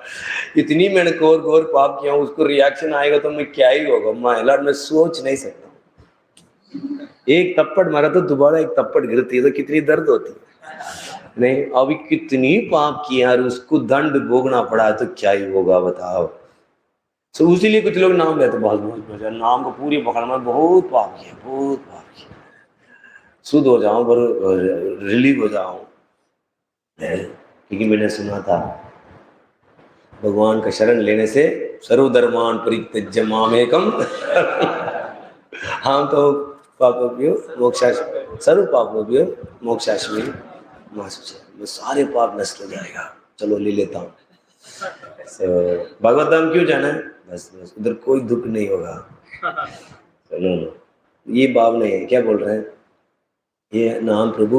इतनी मैंने घोर पाप किया, उसको रिएक्शन आएगा तो मैं क्या ही होगा, महिला मैं सोच नहीं सकता। एक थप्पड़ मारा तो दोबारा एक थप्पड़ गिरती है तो कितनी दर्द होती है। नहीं, अभी कितनी पाप किया और उसको दंड भोगना पड़ा तो क्या ही होगा बताओ। तो उसीलिए कुछ लोग नाम लेते, बहुत नाम को पूरी पकड़ना, बहुत पाप किया, शुद्ध हो जाऊं पर रिलीव हो जाऊं, क्योंकि मैंने सुना था भगवान का शरण लेने से सर्वधर्मान परित्यज्य मामेकम हम तो पापोभ्यो मोक्षाश्रय, सर्व पापोभ्यो मोक्षाश्रय महाशुचि, सारे पाप नष्ट हो जाएगा, चलो ले लेता हूँ। भगवत धाम क्यों जाना है, बस उधर कोई दुख नहीं होगा। नो, ये भाव नहीं है। क्या बोल रहे हैं, ये नाम प्रभु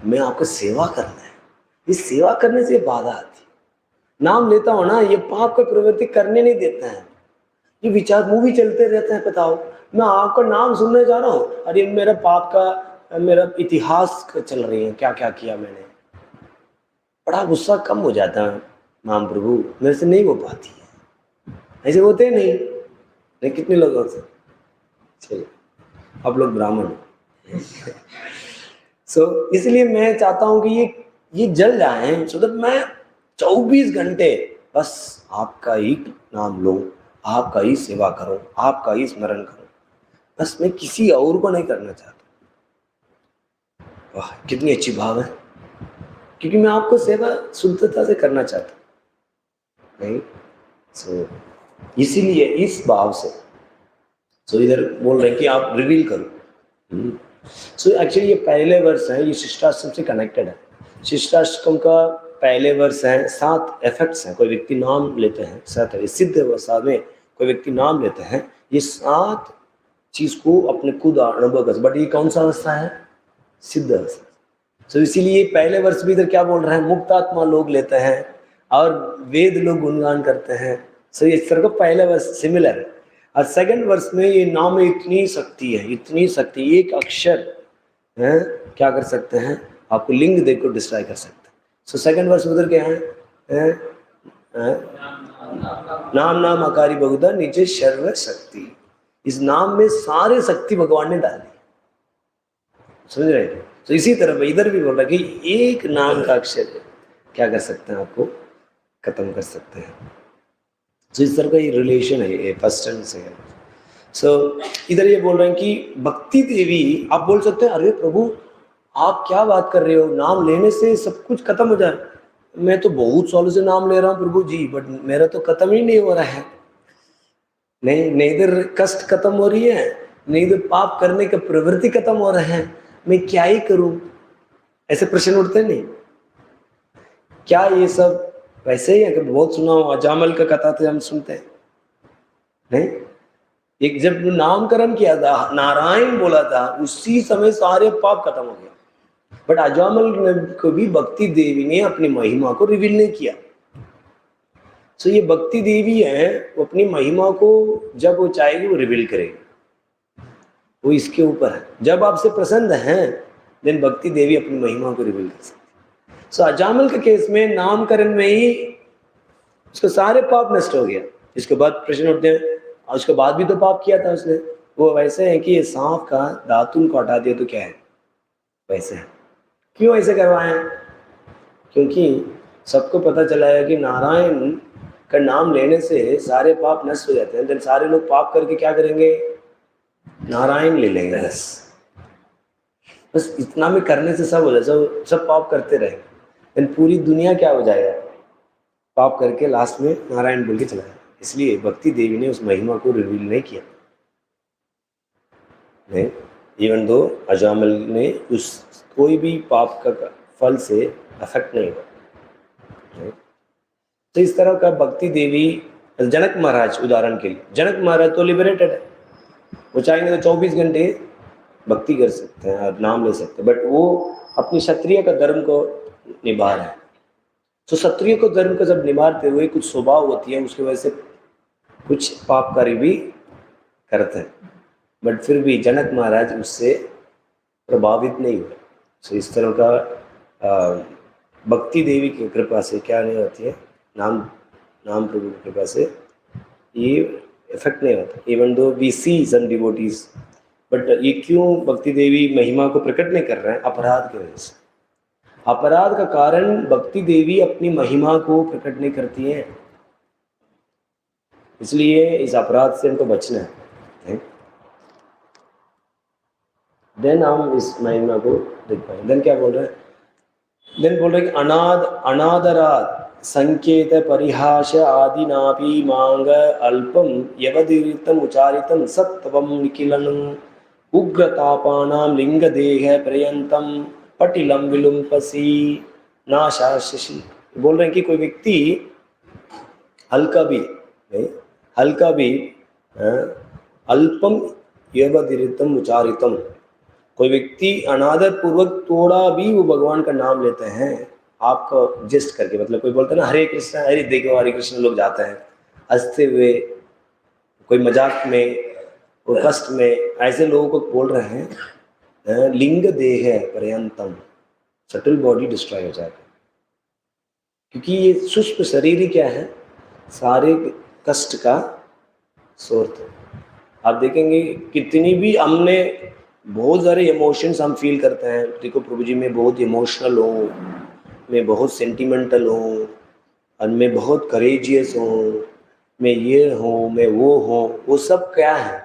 मैं आपको सेवा करना है, इस सेवा करने से बाधा आती है। नाम लेता हूं ना, ये पाप का प्रवृत्ति करने नहीं देता है, ये विचार मूवी चलते रहते हैं। बताओ, मैं आपका नाम सुनने जा रहा हूँ, अरे मेरा पाप का, मेरा इतिहास चल रही है, क्या क्या किया मैंने, बड़ा गुस्सा कम हो जाता है। नाम प्रभु मेरे से नहीं हो पाती है, ऐसे होते नहीं, नहीं कितने लोग होते। चलिए आप लोग ब्राह्मण सो इसलिए मैं चाहता हूं कि ये जल जाए, सो दैट मैं 24 घंटे बस आपका ही नाम लूं, आपका ही सेवा करूं, आपका ही स्मरण करूं, बस मैं किसी और को नहीं करना चाहता। वाह कितनी अच्छी भाव है, क्योंकि मैं आपको सेवा शुद्धता से करना चाहता हूं। नहीं, सो इसीलिए इस भाव से, सो इधर बोल रहे हैं कि आप रिवील करो। सो एक्चुअली ये पहले वर्ष है, ये शिष्टाश्रम से कनेक्टेड है। शिष्टाष्टकम का पहले वर्ष है, 7 इफेक्ट्स हैं। कोई व्यक्ति नाम लेते हैं, 7 सिद्ध अवस्था में कोई व्यक्ति नाम लेते हैं, ये 7 चीज को अपने खुद अनुभव कर। बट ये कौन सा अवस्था है? सिद्ध अवस्था। तो इसीलिए पहले वर्ष भी इधर क्या बोल रहे हैं? मुक्त आत्मा लोग लेते हैं और वेद लोग गुणगान करते हैं। सो इस तरह का पहला वर्ष सिमिलर है। और सेकंड वर्ष में ये नाम में इतनी शक्ति है, इतनी शक्ति, एक अक्षर है क्या कर सकते हैं? आपको लिंग देख को डिस्ट्रॉय कर सकते हैं। सो सेकंड वर्ष उधर क्या है? नाम नाम आकारी बहुधा नीचे सर्व शक्ति। इस नाम में सारे शक्ति भगवान ने डाल दी, समझ रहे हैं? तो इसी तरह इधर भी बोल रहा है कि एक नाम का अक्षर क्या कर सकते हैं? आपको खत्म कर सकते हैं। तो इस तरह का ये रिलेशन है, ये फर्स्ट एंड सेकंड। सो इधर ये बोल रहे हैं कि भक्ति देवी, आप बोल सकते हैं अरे प्रभु आप क्या बात कर रहे हो, नाम लेने से सब कुछ खत्म हो जाए। मैं तो बहुत सालों से नाम ले रहा हूँ प्रभु जी, बट मेरा तो खत्म ही नहीं हो रहा है। नहीं इधर कष्ट खत्म हो रही है, नहीं इधर पाप करने का प्रवृत्ति खत्म हो रहा है, मैं क्या ही करूं? ऐसे प्रश्न उठते नहीं क्या? ये सब वैसे ही है कि बहुत सुना हो, अजामल का कथा तो हम सुनते हैं नहीं? एक जब नामकरण किया था, नारायण बोला था, उसी समय सारे पाप खत्म हो गया। बट अजामल को भी भक्ति देवी ने अपनी महिमा को रिवील नहीं किया। सो ये भक्ति देवी है, वो अपनी महिमा को जब वो चाहेगी वो रिवील करेगी, वो इसके ऊपर है। जब आपसे प्रसन्न है देन भक्ति देवी अपनी महिमा को रिवील कर सकती है। सो अजामल के केस में नामकरण में ही उसके सारे पाप नष्ट हो गया। इसके बाद प्रश्न उठते हैं उसके बाद भी तो पाप किया था उसने। वो वैसे है कि ये सांप का दातुन को हटा दिया तो क्या है? वैसे है। क्यों ऐसे करवाए? क्योंकि सबको पता चला है कि नारायण का नाम लेने से सारे पाप नष्ट हो जाते हैं। देन सारे लोग पाप करके क्या करेंगे? नारायण ले लेंगे। बस इतना में करने से सब हो जाए, सब पाप करते रहेंगे। देन पूरी दुनिया क्या हो जाएगा? पाप करके लास्ट में नारायण बोल के चला जाए। इसलिए भक्ति देवी ने उस महिमा को रिवील नहीं किया। नहीं, इवन दो अजामल ने उस कोई भी पाप का फल से अफेक्ट नहीं हुआ। तो इस तरह का भक्ति देवी, जनक महाराज उदाहरण के लिए, जनक महाराज तो लिबरेटेड है, वो चाहेंगे तो 24 घंटे भक्ति कर सकते हैं और नाम ले सकते हैं, बट वो अपनी क्षत्रिय का धर्म को निभा रहे हैं। तो क्षत्रिय को धर्म को जब निभाते हुए कुछ स्वभाव होती है, उसकी वजह से कुछ पाप कार्य भी करते हैं, बट फिर भी जनक महाराज उससे प्रभावित नहीं हुए। तो इस तरह का भक्ति देवी की कृपा से क्या नहीं होती है, नाम प्रभु की कृपा से ये इफेक्ट नहीं होता। Even though we see some devotees, but ये क्यों भक्ति देवी महिमा को प्रकट नहीं कर रहे हैं? अपराध की वजह से। अपराध का कारण भक्ति देवी अपनी महिमा को प्रकट नहीं करती हैं, इसलिए इस अपराध से हमको बचना है। देन हम इस महिमा को देख पाएंगे। देन क्या बोल रहे हैं? देन बोल रहे हैं कि अनादरात संकेत परिहास आदि नापि मांग अल्पम यवदीरितम उचारितम सत्वम निखिलनम उग्रतापानाम लिंग देह पर्यंतम पटिलम विलुम्पसी नाशाशि। बोल रहे हैं कि कोई व्यक्ति हल्का भी अल्पम यवदीरितम उचारितम, कोई व्यक्ति अनादर पूर्वक थोड़ा भी वो भगवान का नाम लेते हैं, आपको जेस्ट करके, मतलब कोई बोलता है ना हरे कृष्ण, अरे देखो हरे कृष्ण लोग जाते हैं हंसते हुए, कोई मजाक में, कोई कष्ट में, ऐसे लोगों को बोल रहे हैं लिंग देह पर्यंतम, सटल बॉडी डिस्ट्रॉय हो जाएगा। क्योंकि ये सूक्ष्म शरीर ही क्या है? सारे कष्ट का सोर्स है। आप देखेंगे कितनी भी हमने बहुत सारे इमोशंस हम फील करते हैं। देखो प्रभु जी, मैं बहुत इमोशनल हूँ, मैं बहुत सेंटिमेंटल हूँ, और मैं बहुत करेजियस हूँ, मैं ये हूँ, मैं वो हूँ, वो सब क्या है?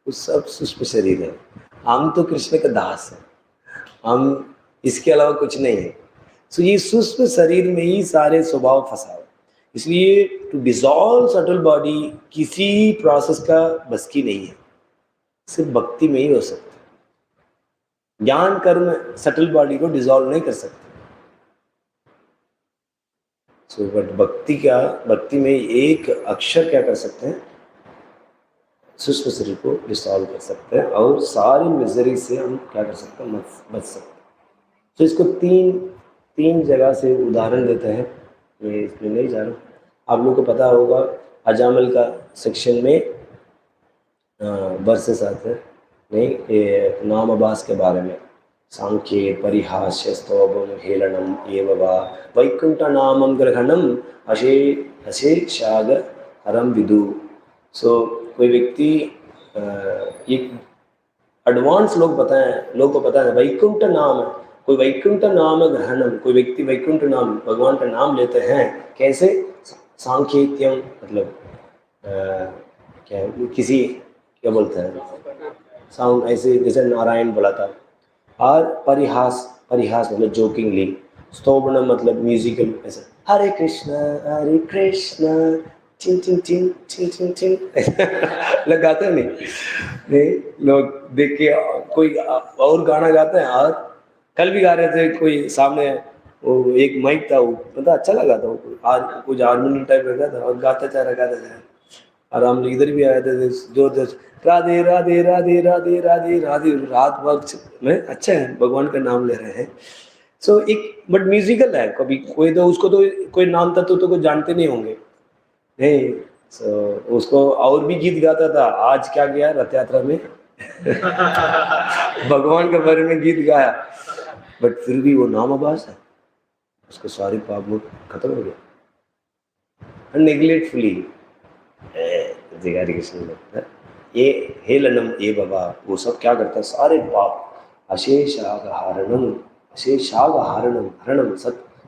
वो सब सूक्ष्म शरीर है। हम तो कृष्ण का दास है, हम इसके अलावा कुछ नहीं है। सो ये सूक्ष्म शरीर में ही सारे स्वभाव फंसा है। इसलिए टू डिसॉल्व सटल बॉडी किसी प्रोसेस का बस की नहीं है, सिर्फ भक्ति में ही हो सकता है। ज्ञान कर्म सटल बॉडी को डिसॉल्व नहीं कर सकते। सो बट भक्ति में एक अक्षर क्या कर सकते हैं, सूक्ष्म शरीर को डिसॉल्व कर सकते हैं और सारी मिजरी से हम क्या कर सकते हैं, बच सकते हैं। तो इसको तीन जगह से उदाहरण देते हैं, मैं इसमें नहीं जा रहा हूँ। आप लोगों को पता होगा अजामल का सेक्शन में वर्सेस आते हैं, नहीं ये नाम अबास के बारे में, सांख्ये परिहास्य स्तोभम हेलनम एव वा वैकुंठ नामम ग्रहणम अशेषाग हरम विदु। सो कोई व्यक्ति एक एडवांस लोग को पता है वैकुंठ नाम, कोई वैकुंठ नाम ग्रहणम, कोई व्यक्ति वैकुंठ नाम भगवान का नाम लेते हैं कैसे, सांख्यित्यम मतलब क्या है, किसी क्या बोलते हैं साउंड ऐसे जैसे नारायण बोला था, और परिहास मतलब जोकिंगली, स्तोभन मतलब म्यूजिकल ऐसा हरे कृष्णा चिन चिन चिन चिन चिन चिन लगाते नहीं लोग देख के, कोई और गाना गाते हैं, और कल भी गा रहे थे कोई सामने, वो एक माइक था, वो मतलब अच्छा लगा था, वो कुछ हारमोनियम टाइप लगा था और गाता जा रहा, और हम लोग इधर भी आए थे जोर राधे राधे राधे राधे राधे राधे, रात वक्त में अच्छा है भगवान का नाम ले रहे हैं। सो एक बट म्यूजिकल है, कभी कोई तो उसको तो कोई नाम तत्व तो कोई जानते नहीं होंगे, नहीं उसको और भी गीत गाता था, आज क्या गया रथ यात्रा में भगवान के बारे में गीत गाया, बट फिर भी वो नाम आभास है, उसके सारे पाप वो खत्म हो गया नेग्लेक्टफुली। कृष्ण ये हेलनम ये बाबा, वो सब क्या करता है, सारे पाप अशेषाग हरणम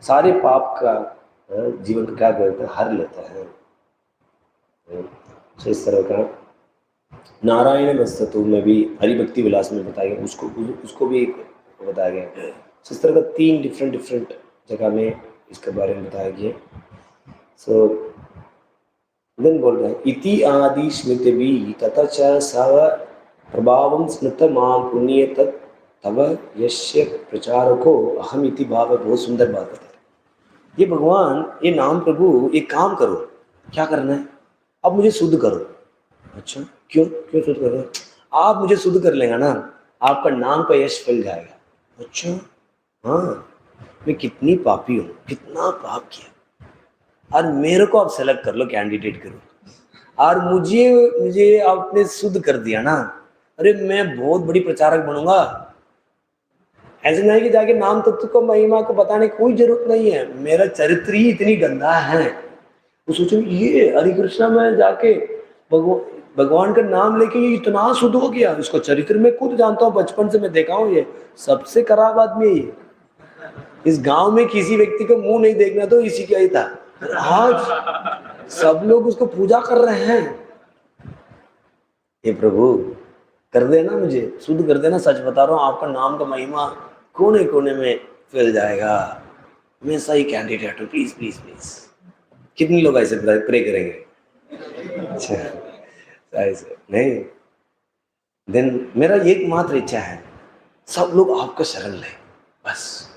सारे पाप का जीवन का क्या करता है, हर लेता है। तो इस तरह का नारायण वस्तु में भी हरिभक्ति विलास में बताया गया, उसको भी एक बताया गया। इस तरह का 3 डिफरेंट जगह में इसके बारे में बताया गया। सो देन बोल रहे हैं इति आदि स्मृति भी तथा च सव प्रभावं स्मृत मां पुण्य तत् तव यस्य प्रचारको अहम इति भाव। बहुत सुंदर बात है ये, भगवान ये नाम प्रभु एक काम करो, क्या करना है, अब मुझे शुद्ध करो। अच्छा क्यों शुद्ध करो, आप मुझे शुद्ध कर लेगा ना, आपका नाम का यश फैल जाएगा। अच्छा हाँ, मैं कितनी पापी हूँ, कितना पाप किया, और मेरे को आप सेलेक्ट कर लो, कैंडिडेट करो, और मुझे आपने शुद्ध कर दिया ना, अरे मैं बहुत बड़ी प्रचारक बनूंगा। ऐसे नहीं कि जाके नाम तत्व को महिमा को बताने की कोई जरूरत नहीं है, मेरा चरित्र ही इतनी गंदा है। वो सोचो ये हरि कृष्णा में जाके भगवान का नाम लेके ये इतना शुद्ध हो गया, इसको चरित्र में खुद जानता हूँ, बचपन से मैं देखा हूँ, ये सबसे खराब आदमी है ये। इस गांव में किसी व्यक्ति को मुंह नहीं देखना तो इसी का ही था, आज सब लोग उसको पूजा कर रहे हैं। हे प्रभु कर देना, मुझे शुद्ध कर देना, सच बता रहा हूँ, आपका नाम का महिमा कोने कोने में फैल जाएगा, मैं सही कैंडिडेट हूँ, प्लीज प्लीज प्लीज। कितने लोग ऐसे प्रे करेंगे? अच्छा ऐसे नहीं, देन मेरा एकमात्र इच्छा है सब लोग आपका शरण ले, बस।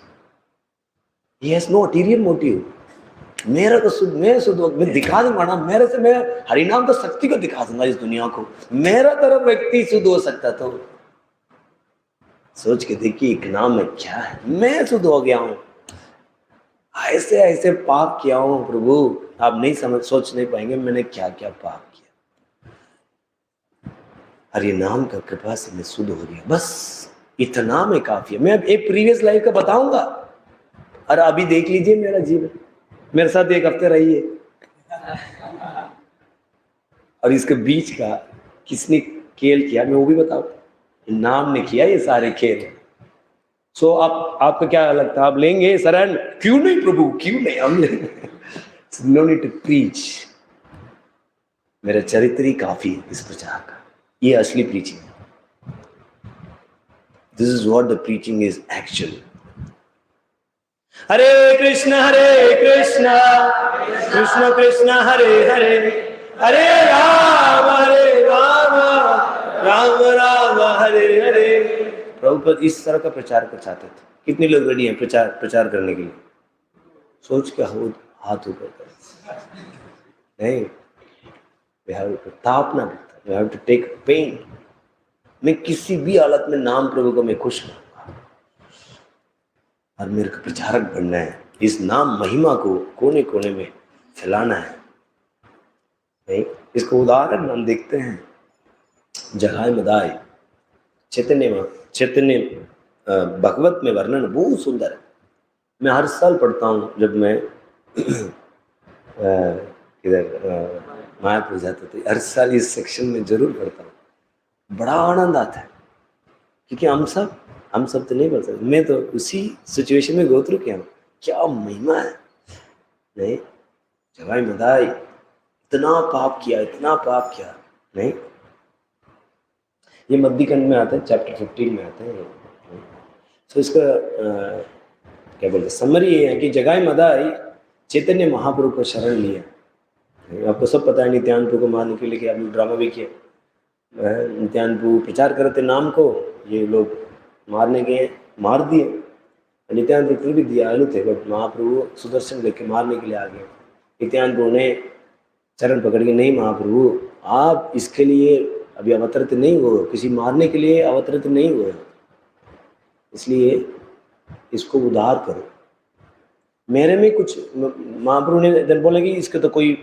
He has no ulterior motive। मेरा तो मैं दिखा दूंगा ना, मेरे से मैं हरिनाम तो शक्ति को दिखा दूंगा इस दुनिया को, मेरा तरफ व्यक्ति शुद्ध हो सकता तो सोच के देखिए एक नाम में क्या है, मैं शुद्ध हो गया हूं, ऐसे ऐसे पाप किया हूं प्रभु, आप नहीं सोच नहीं पाएंगे मैंने क्या क्या पाप किया, हरि नाम का कृपा से मैं शुद्ध हो गया, बस इतना में काफी है। मैं एक प्रीवियस लाइफ का बताऊंगा, और अभी देख लीजिए मेरा जीवन, मेरे साथ 1 हफ्ते रहिए, और इसके बीच का किसने खेल किया मैं वो भी बताऊं, नाम ने किया ये सारे खेल। सो आपका क्या लगता है, आप लेंगे शरण? क्यों नहीं प्रभु, क्यों नहीं, हम नो नीड टू प्रीच, मेरा चरित्र ही काफी है इस प्रचार का, ये असली प्रीचिंग है। This is what the preaching is actually. Hare Krishna Krishna Krishna Hare Hare, Hare Rama Rama Rama Hare Hare. Prabhupada इस तरह का प्रचार कर चाहते थे। कितने लोग रेडी हैं प्रचार करने के लिए? सोच के हाथ ऊपर करो, नहीं, वी हैव टू तापना पड़ता है, we have to take pain. मैं किसी भी हालत में नाम प्रभु को मैं खुश करूंगा और मेरे को प्रचारक बनना है, इस नाम महिमा को कोने कोने में फैलाना है। नहीं, इसको उदाहरण हम देखते हैं जगाई मदाई चैतन्य भगवत में वर्णन बहुत सुंदर है। मैं हर साल पढ़ता हूँ, जब मैं इधर मायापुर जाता था, हर साल इस सेक्शन में जरूर पढ़ता हूँ, बड़ा आनंद आता है, क्योंकि हम सब तो नहीं पढ़ सकते, मैं तो उसी सिचुएशन में गो थ्रू किया हूँ। क्या महिमा है, नहीं, जगाई मदाई इतना पाप किया, नहीं, ये मध्यखंड में आता है, चैप्टर 15 में आता है। तो इसका क्या बोलते समरी ये है कि जगाई मदाई चैतन्य महाप्रभु को शरण लिया। आपको सब पता है, नित्यानंद प्रभु को मारने के लिए आपने ड्रामा भी किया, नित्यानंद प्रभु प्रचार करते नाम को, ये लोग मारने गए, मार दिए। नित्यानंद प्रभु फिर भी दयालु थे, बट महाप्रभु सुदर्शन लेके मारने के लिए आ गए। नित्यानंद प्रभु ने चरण पकड़ के, नहीं महाप्रभु, आप इसके लिए अभी अवतरित नहीं हो, किसी मारने के लिए अवतरित नहीं हुए, इसलिए इसको उद्धार करो। मेरे में कुछ, महाप्रभु ने बोला कि इसका तो कोई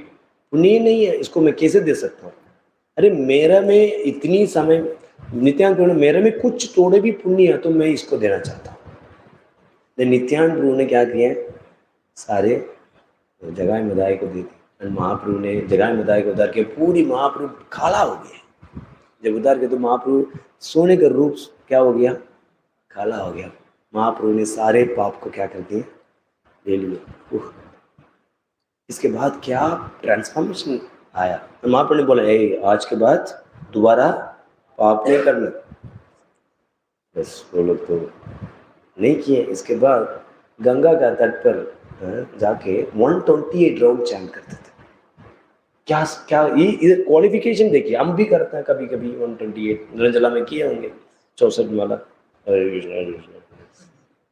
पुण्य नहीं है, इसको मैं कैसे दे सकता हूँ। अरे मेरा में इतनी समय, नित्यानंद प्रभु ने मेरे में कुछ थोड़े भी पुण्य है तो मैं इसको देना चाहता हूँ। नित्यानंद प्रभु ने क्या किया, सारे जगाई मदाई को दे दी। महाप्रभु ने जगाई मदाई को उधार किया, पूरी महाप्रभु काला हो गया। जब उधार किया तो महाप्रभु सोने का रूप क्या हो गया, काला हो गया। महाप्रभु ने सारे पाप को क्या कर दिया, ले लिया। इसके बाद क्या ट्रांसफॉर्मेशन आया। महाप्रभु ने बोला, आज के बाद दोबारा पाप नहीं करना। बस वो लोग तो नहीं किए। इसके बाद गंगा का तट पर जाके 128 राउंड चैंट करते थे। क्या क्या ये क्वालिफिकेशन देखिए, हम भी करते हैं कभी कभी 128 निरंजला में किए होंगे, 64 वाला,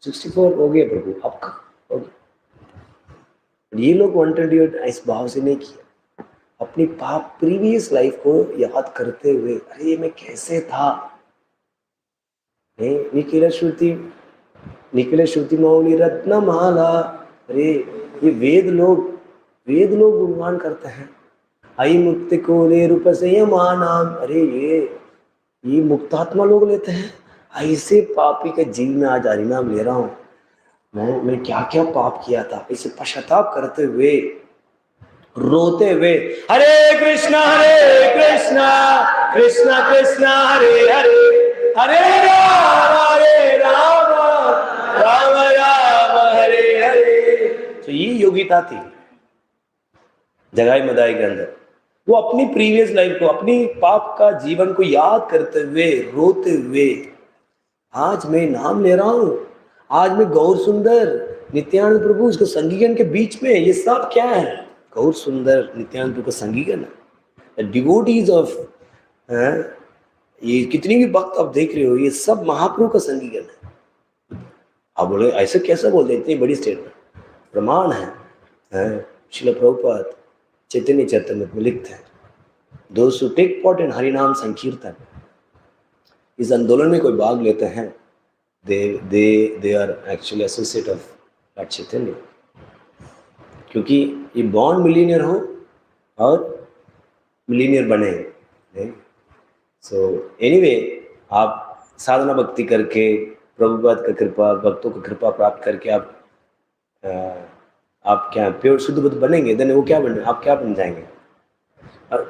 64 हो गया प्रभु आपका हो गया। ये लोग 128 इस भाव से नहीं किया, अपनी पाप प्रीवियस लाइफ को याद करते हुए, अरे ये मैं कैसे था। निखिल श्रुति मौली रत्न माला, अरे ये वेद लोग गुणगान करते हैं। आई मुक्ति को ले रूप से ये मानाम, अरे ये मुक्तात्मा लोग लेते हैं। ऐसे पापी के जीव में आज हरिनाम ले रहा हूँ। मैं क्या क्या पाप किया था, इसे पश्चाताप करते हुए, रोते हुए, हरे कृष्णा कृष्णा कृष्णा हरे हरे, हरे राम राम राम हरे हरे। तो ये योगिता थी जगाई मदाई के अंदर। वो अपनी प्रीवियस लाइफ को, अपनी पाप का जीवन को याद करते हुए, रोते हुए, आज मैं नाम ले रहा हूं, आज मैं गौर सुंदर नित्यानंद प्रभु उसके संगीगण के बीच में, ये सब क्या है, गौर सुंदर नित्यानंद प्रभु का संगीगण है। डिवोटीज ऑफ, ये कितनी भी भक्त आप देख रहे हो, ये सब महाप्रभु का संगीगण है। आप बोले ऐसे कैसे बोलते, इतनी बड़ी स्टेटमेंट, प्रमाण है। श्रील प्रभुपाद चैतन्य चैतन्य में लिखते हैं, दोस्त हु टेक पार्ट इन हरिनाम संकीर्तन, इस आंदोलन में कोई भाग लेते हैं, they are actually associate of lord Chaitanya. क्योंकि ये बॉर्न मिलीनियर हो और मिलीनियर बने। सो एनीवे, आप साधना भक्ति करके, प्रभुपाद का कृपा, भक्तों की कृपा प्राप्त करके आप क्या प्योर शुद्ध बुद्ध बनेंगे। देन वो क्या बने, आप क्या बन जाएंगे,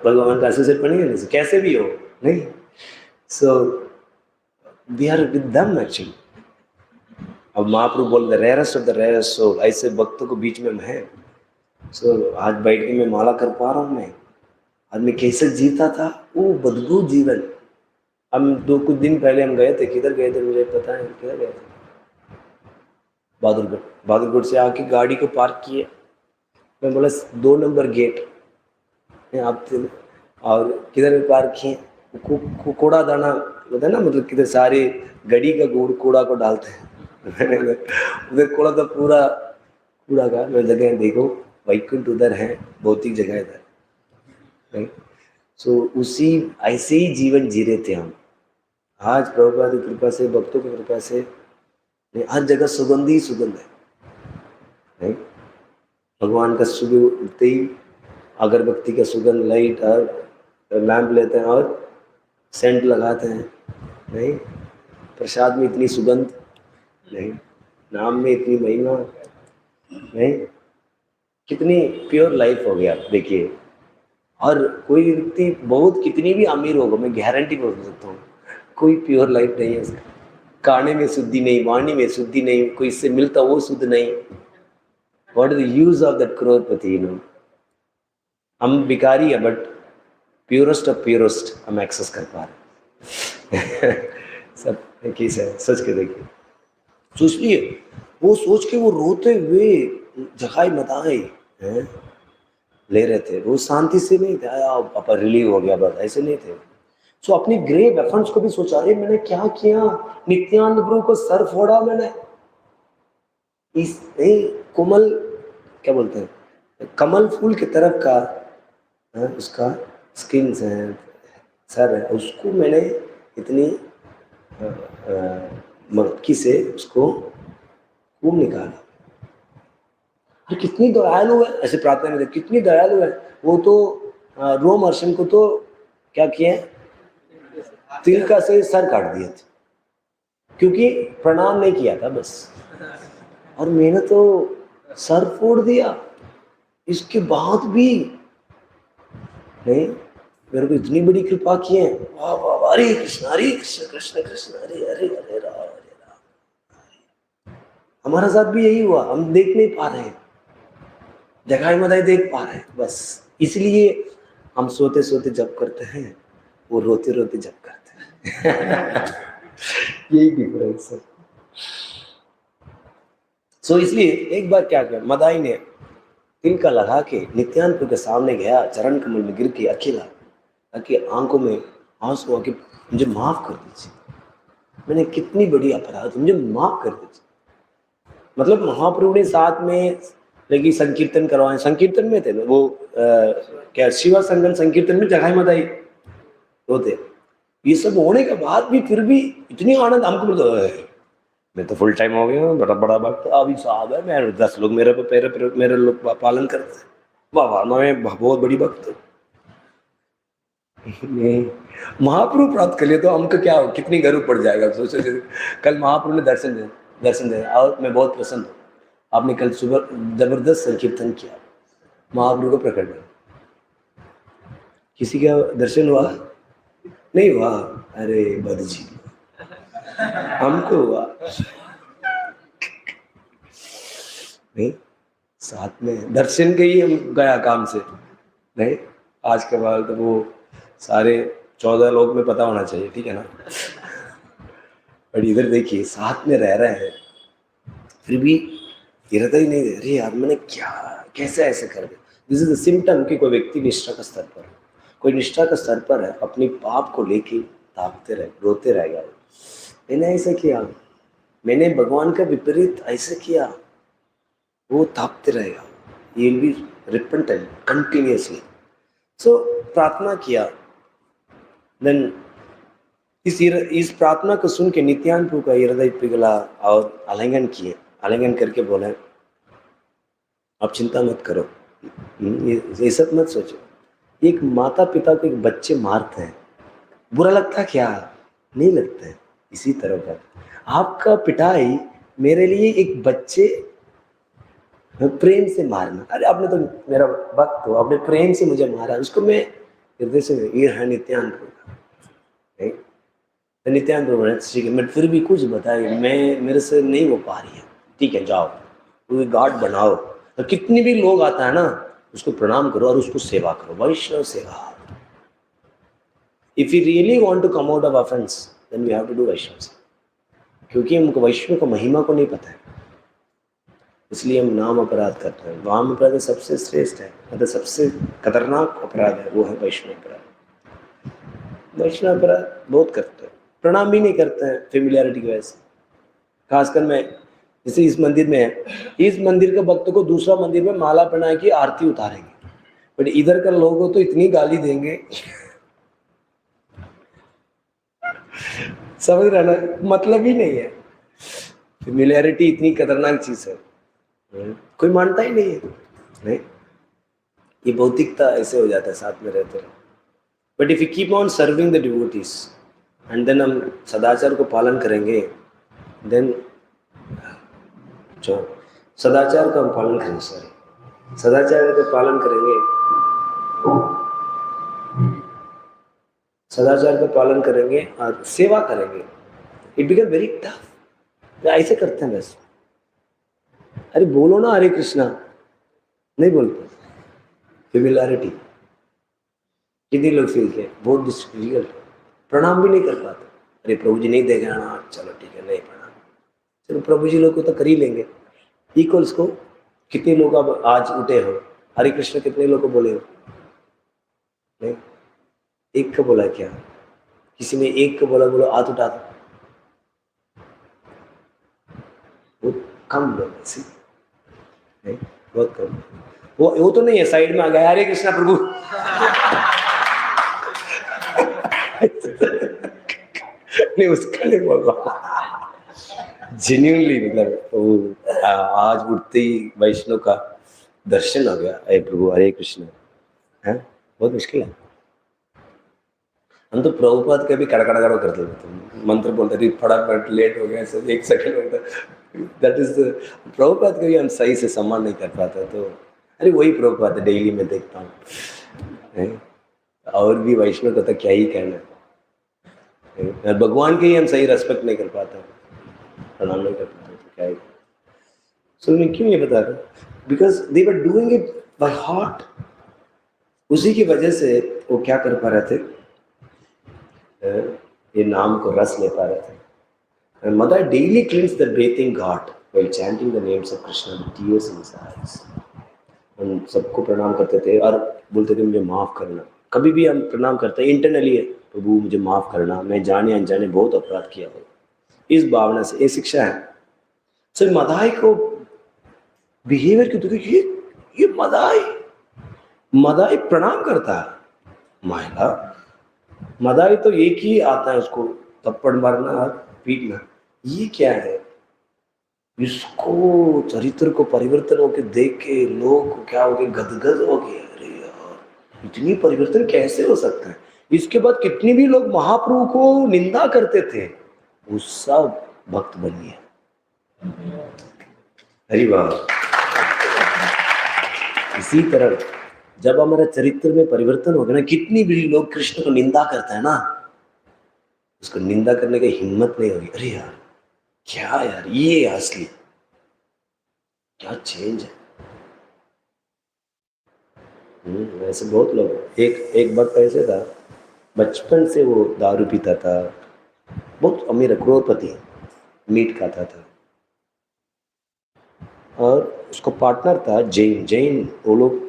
भगवान का एसोसिएट बनेंगे, कैसे भी हो, नहीं। So we are with them actually. अब महाप्रभु बोल the rarest of the rarest soul, ऐसे भक्तों को बीच में हम हैं। सो आज बैठ के मैं माला कर पा रहा हूँ। मैं आज मैं कैसे जीता था, वो बदबू जीवन। हम कुछ दिन पहले हम गए थे, किधर गए थे मुझे पता है, किधर गए थे, बहादुरगढ़ से आके गाड़ी को पार्क किए। मैं बोला 2 नंबर गेट आप, और किधर पार्क किए, कूड़ा दाना होता है ना, मतलब किधर सारे गड़ी का कूड़ा को डालते हैं उधर कूड़ा तो पूरा कूड़ा का मैं जगह देखो, वैकुंठ उधर है, भौतिक जगह इधर, राइट? सो उसी ऐसे ही जीवन जी रहे थे हम। आज प्रभुपाद की कृपा से, भक्तों की कृपा से हर जगह सुगंध ही सुगंध है, राइट? भगवान का सुबह उठते ही अगरबत्ती का सुगंध, लाइट और लैंप लेते हैं और सेंट लगाते हैं, नहीं? प्रसाद में इतनी सुगंध, नहीं? नाम में इतनी महिमा, नहीं? कितनी प्योर लाइफ हो गया, देखिए। और कोई व्यक्ति बहुत कितनी भी अमीर होगा, मैं गारंटी बोल सकता हूँ, कोई प्योर लाइफ नहीं है उसका। खाने में शुद्धि नहीं, वाणी में शुद्धि नहीं, कोई इससे मिलता वो शुद्ध नहीं। What is the use of that Crorepati, you know? हम भिखारी है, बट प्योरेस्ट ऑफ प्योरेस्ट हम एक्सेस कर पा रहे हैं। सब कैसे है, सोच के देखिए। सोचिए, वो सोच के वो रोते हुए जगाई मदाई हैं ले रहे थे, वो शांति से नहीं थे, आया पापा रिलीव हो गया, बस ऐसे नहीं थे। सो अपनी ग्रेव एफर्ट्स को भी सोचा, अरे मैंने क्या किया, नित्यानंद प्रभु को सर फोड़ा मैंने, इस कोमल क्या बोलते हैं, कमल फूल की तरफ का उसका स्किन है, सर है, उसको मैंने इतनी मक्खी से उसको खूब निकाला। और कितनी दयालु है, ऐसे प्रार्थना में कितनी दयालु है वो तो। रोम हर्षण को तो क्या किए, तिलका से सर काट दिए थे, क्योंकि प्रणाम नहीं किया था बस। और मैंने तो सर फोड़ दिया, इसके बाद भी नहीं, मेरे को इतनी बड़ी कृपा की है। वाह वाह वाह, हरे कृष्ण कृष्ण कृष्ण हरे हरे, हरे राम हरे राम। हमारा साथ भी यही हुआ, हम देख नहीं पा रहे हैं, जगाई मदाई देख पा रहे हैं, बस इसलिए हम सोते सोते जप करते हैं, वो रोते रोते जप करते हैं। यही डिफरेंस है। सो इसलिए एक बार क्या किया, मदाई ने तिलका लगा के नित्यानंद प्रभु के सामने गया, चरण कमल में गिर के अकेला, ताकि आंखों में आंसू आके, मुझे माफ कर दीजिए, मैंने कितनी बड़ी अपराध, मुझे माफ कर दीजिए। मतलब महाप्रभु ने साथ में लेकिन संकीर्तन करवाए, संकीर्तन में थे ना वो, क्या शिवा संगम संकीर्तन में जगाई मदाई होते, ये सब होने के बाद भी फिर भी इतनी आनंद हमको मिलता है। मैं तो फुल टाइम हो गया, बड़ा बड़ा भक्त अभी साहब है, मैं 10 लोग मेरे पे मेरे लोग पालन करते हैं, वाह वाह, मैं बहुत बड़ी भक्त हूँ। नहीं, महाप्रभु प्राप्त कर लिया तो हमको क्या हो, कितनी गर्व पड़ जाएगा। सोचो कल महाप्रभु ने दर्शन दे और मैं बहुत प्रसन्न हूँ। आपने कल सुबह जबरदस्त संकीर्तन किया, महाप्रभु को प्रकट किया। किसी का दर्शन हुआ नहीं हुआ? अरे बद जी, हमको हुआ। नहीं, साथ में दर्शन के ही हम गया काम से, नहीं आज के बाद तो वो सारे 14 लोग में पता होना चाहिए, ठीक है ना? बट इधर देखिए, साथ में रह रहे हैं फिर भी गिरता ही नहीं, अरे यार मैंने क्या, कैसे ऐसे कर दिया। दिस इज द सिम्टम कि कोई व्यक्ति निष्ठा का स्तर पर, कोई निष्ठा का स्तर पर है, अपनी पाप को लेके ताकते रहे, रोते रहेगा, मैंने ऐसा किया, मैंने भगवान का विपरीत ऐसे किया, वो तापते रहेगा, ये भी रिपेंटेंट कंटिन्यूअसली। सो प्रार्थना किया, देन इस प्रार्थना को सुन के नित्यानंद प्रभु का हृदय पिघला और आलिंगन किए, आलिंगन करके बोले, आप चिंता मत करो, ये सब मत सोचो, एक माता पिता को एक बच्चे मारते हैं, बुरा लगता क्या? नहीं लगता है। इसी तरह का आपका पिटाई मेरे लिए एक बच्चे प्रेम से मारना, अरे आपने तो मेरा भक्त हो, आपने प्रेम से मुझे मारा, उसको मैं हृदय से, ये है नित्यानंद प्रभु। नित्यानंद प्रभु ने ठीक है, मैं फिर भी कुछ बताइए, मैं मेरे से नहीं हो पा रही है, ठीक है जाओ कोई गार्ड बनाओ, तो कितनी भी लोग आता है ना उसको प्रणाम करो और उसको सेवा करो, वैष्णव सेवा। If you really want to come out of offense then we have to do Vaishnava seva, क्योंकि हमको वैष्णव को महिमा को नहीं पता है, इसलिए हम नाम अपराध करते हैं। नाम अपराध सबसे श्रेष्ठ है, मतलब सबसे खतरनाक अपराध है वो है वैष्णव अपराध। वैष्णव अपराध बहुत करते हैं, प्रणाम भी नहीं करते हैं फेमिलियरिटी की वजह से। खासकर मैं जैसे इस मंदिर में है, इस मंदिर के भक्त को दूसरा मंदिर में माला पहना की आरती उतारेंगे, बट इधर का लोगों तो इतनी गाली देंगे, समझ रहे ना, मतलब ही नहीं है। फेमिलियरिटी इतनी खतरनाक चीज है, कोई मानता ही नहीं है, नहीं? ये भौतिकता ऐसे हो जाता है साथ में रहते रहे। But if you keep on serving the devotees and then हम सदाचार को पालन करेंगे, देन जो सदाचार का हम पालन करेंगे, सॉरी सदाचार का पालन करेंगे, सदाचार का पालन करेंगे और सेवा करेंगे, इट बिकम वेरी टफ। ऐसे करते हैं बस, अरे बोलो ना हरे कृष्णा, नहीं बोलते। फेमिलियरिटी कितने लोग फील किए, बहुत डिफिकल्ट, प्रणाम भी नहीं कर पाते। अरे प्रभु जी नहीं देगा ना, चलो ठीक है नहीं प्रणाम, चलो प्रभु जी लोग को तो कर ही लेंगे। इक्वल्स को कितने लोग अब आज उठे हो, हरे कृष्ण कितने लोग को बोले हो? नहीं, एक का बोला क्या? किसी ने एक का बोला, बोलो हाथ उठा दो, बहुत कम लोग ऐसे, नहीं बहुत कम। वो तो नहीं है, साइड में आ गया हरे कृष्णा प्रभु नहीं उसका नहीं बोल रहा, जेन्युइनली, मतलब आज उठते ही वैष्णव का दर्शन हो गया, अरे प्रभु हरे कृष्ण है, बहुत मुश्किल है। हम तो प्रभुपाद के भी कड़कड़ागड़ो कर देते थे, मंत्र बोलते थे, फटाफट लेट हो गया सब, 1 सेकंड होता, दैट इज प्रभुपाद के भी हम सही से सम्मान नहीं कर पाते। तो अरे वही प्रभुपाद डेली में देखता हूँ, और भी वैष्णव का तो क्या ही कहना है, भगवान के ही हम सही रेस्पेक्ट नहीं कर पाते, प्रणाम नहीं कर पाते, तो क्या ही। सो मैं क्यों ये बता रहा हूँ, because they were doing it by heart. उसी की वजह से वो क्या कर पा रहे थे, ये नाम को रस ले पा रहे थे। Mother daily cleans the bathing Ghat while chanting the names of Krishna with tears in his eyes। हम सबको प्रणाम करते थे और बोलते थे मुझे माफ़ करना। कभी भी हम प्रणाम करते हैं इंटरनली है, प्रभु मुझे माफ़ करना, मैं जाने अनजाने बहुत अपराध किया हो, इस भावना से। ये शिक्षा है। सो मदाई को बिहेवियर की देखिए, ये मदाई प्रणाम करता है। महिला मदाई तो एक ही आता है, उसको थप्पड़ मारना और पीटना। ये क्या है? इसको चरित्र को परिवर्तन होके देख के लोग को क्या हो गए, गदगद हो गए, अरे यार इतनी परिवर्तन कैसे हो सकता है। इसके बाद कितने भी लोग महाप्रभु को निंदा करते थे, वो सब भक्त बन गए। हरि वाह। इसी तरह जब हमारा चरित्र में परिवर्तन हो गया ना, कितनी भी लोग कृष्ण को निंदा करते हैं ना, उसको निंदा करने की हिम्मत नहीं होगी। अरे यार क्या यार, ये असली क्या चेंज है। वैसे बहुत लोग, एक वक्त ऐसे था, बचपन से वो दारू पीता था, बहुत अमीर करोड़पति, मीट खाता था, और उसको पार्टनर था जैन। वो लोग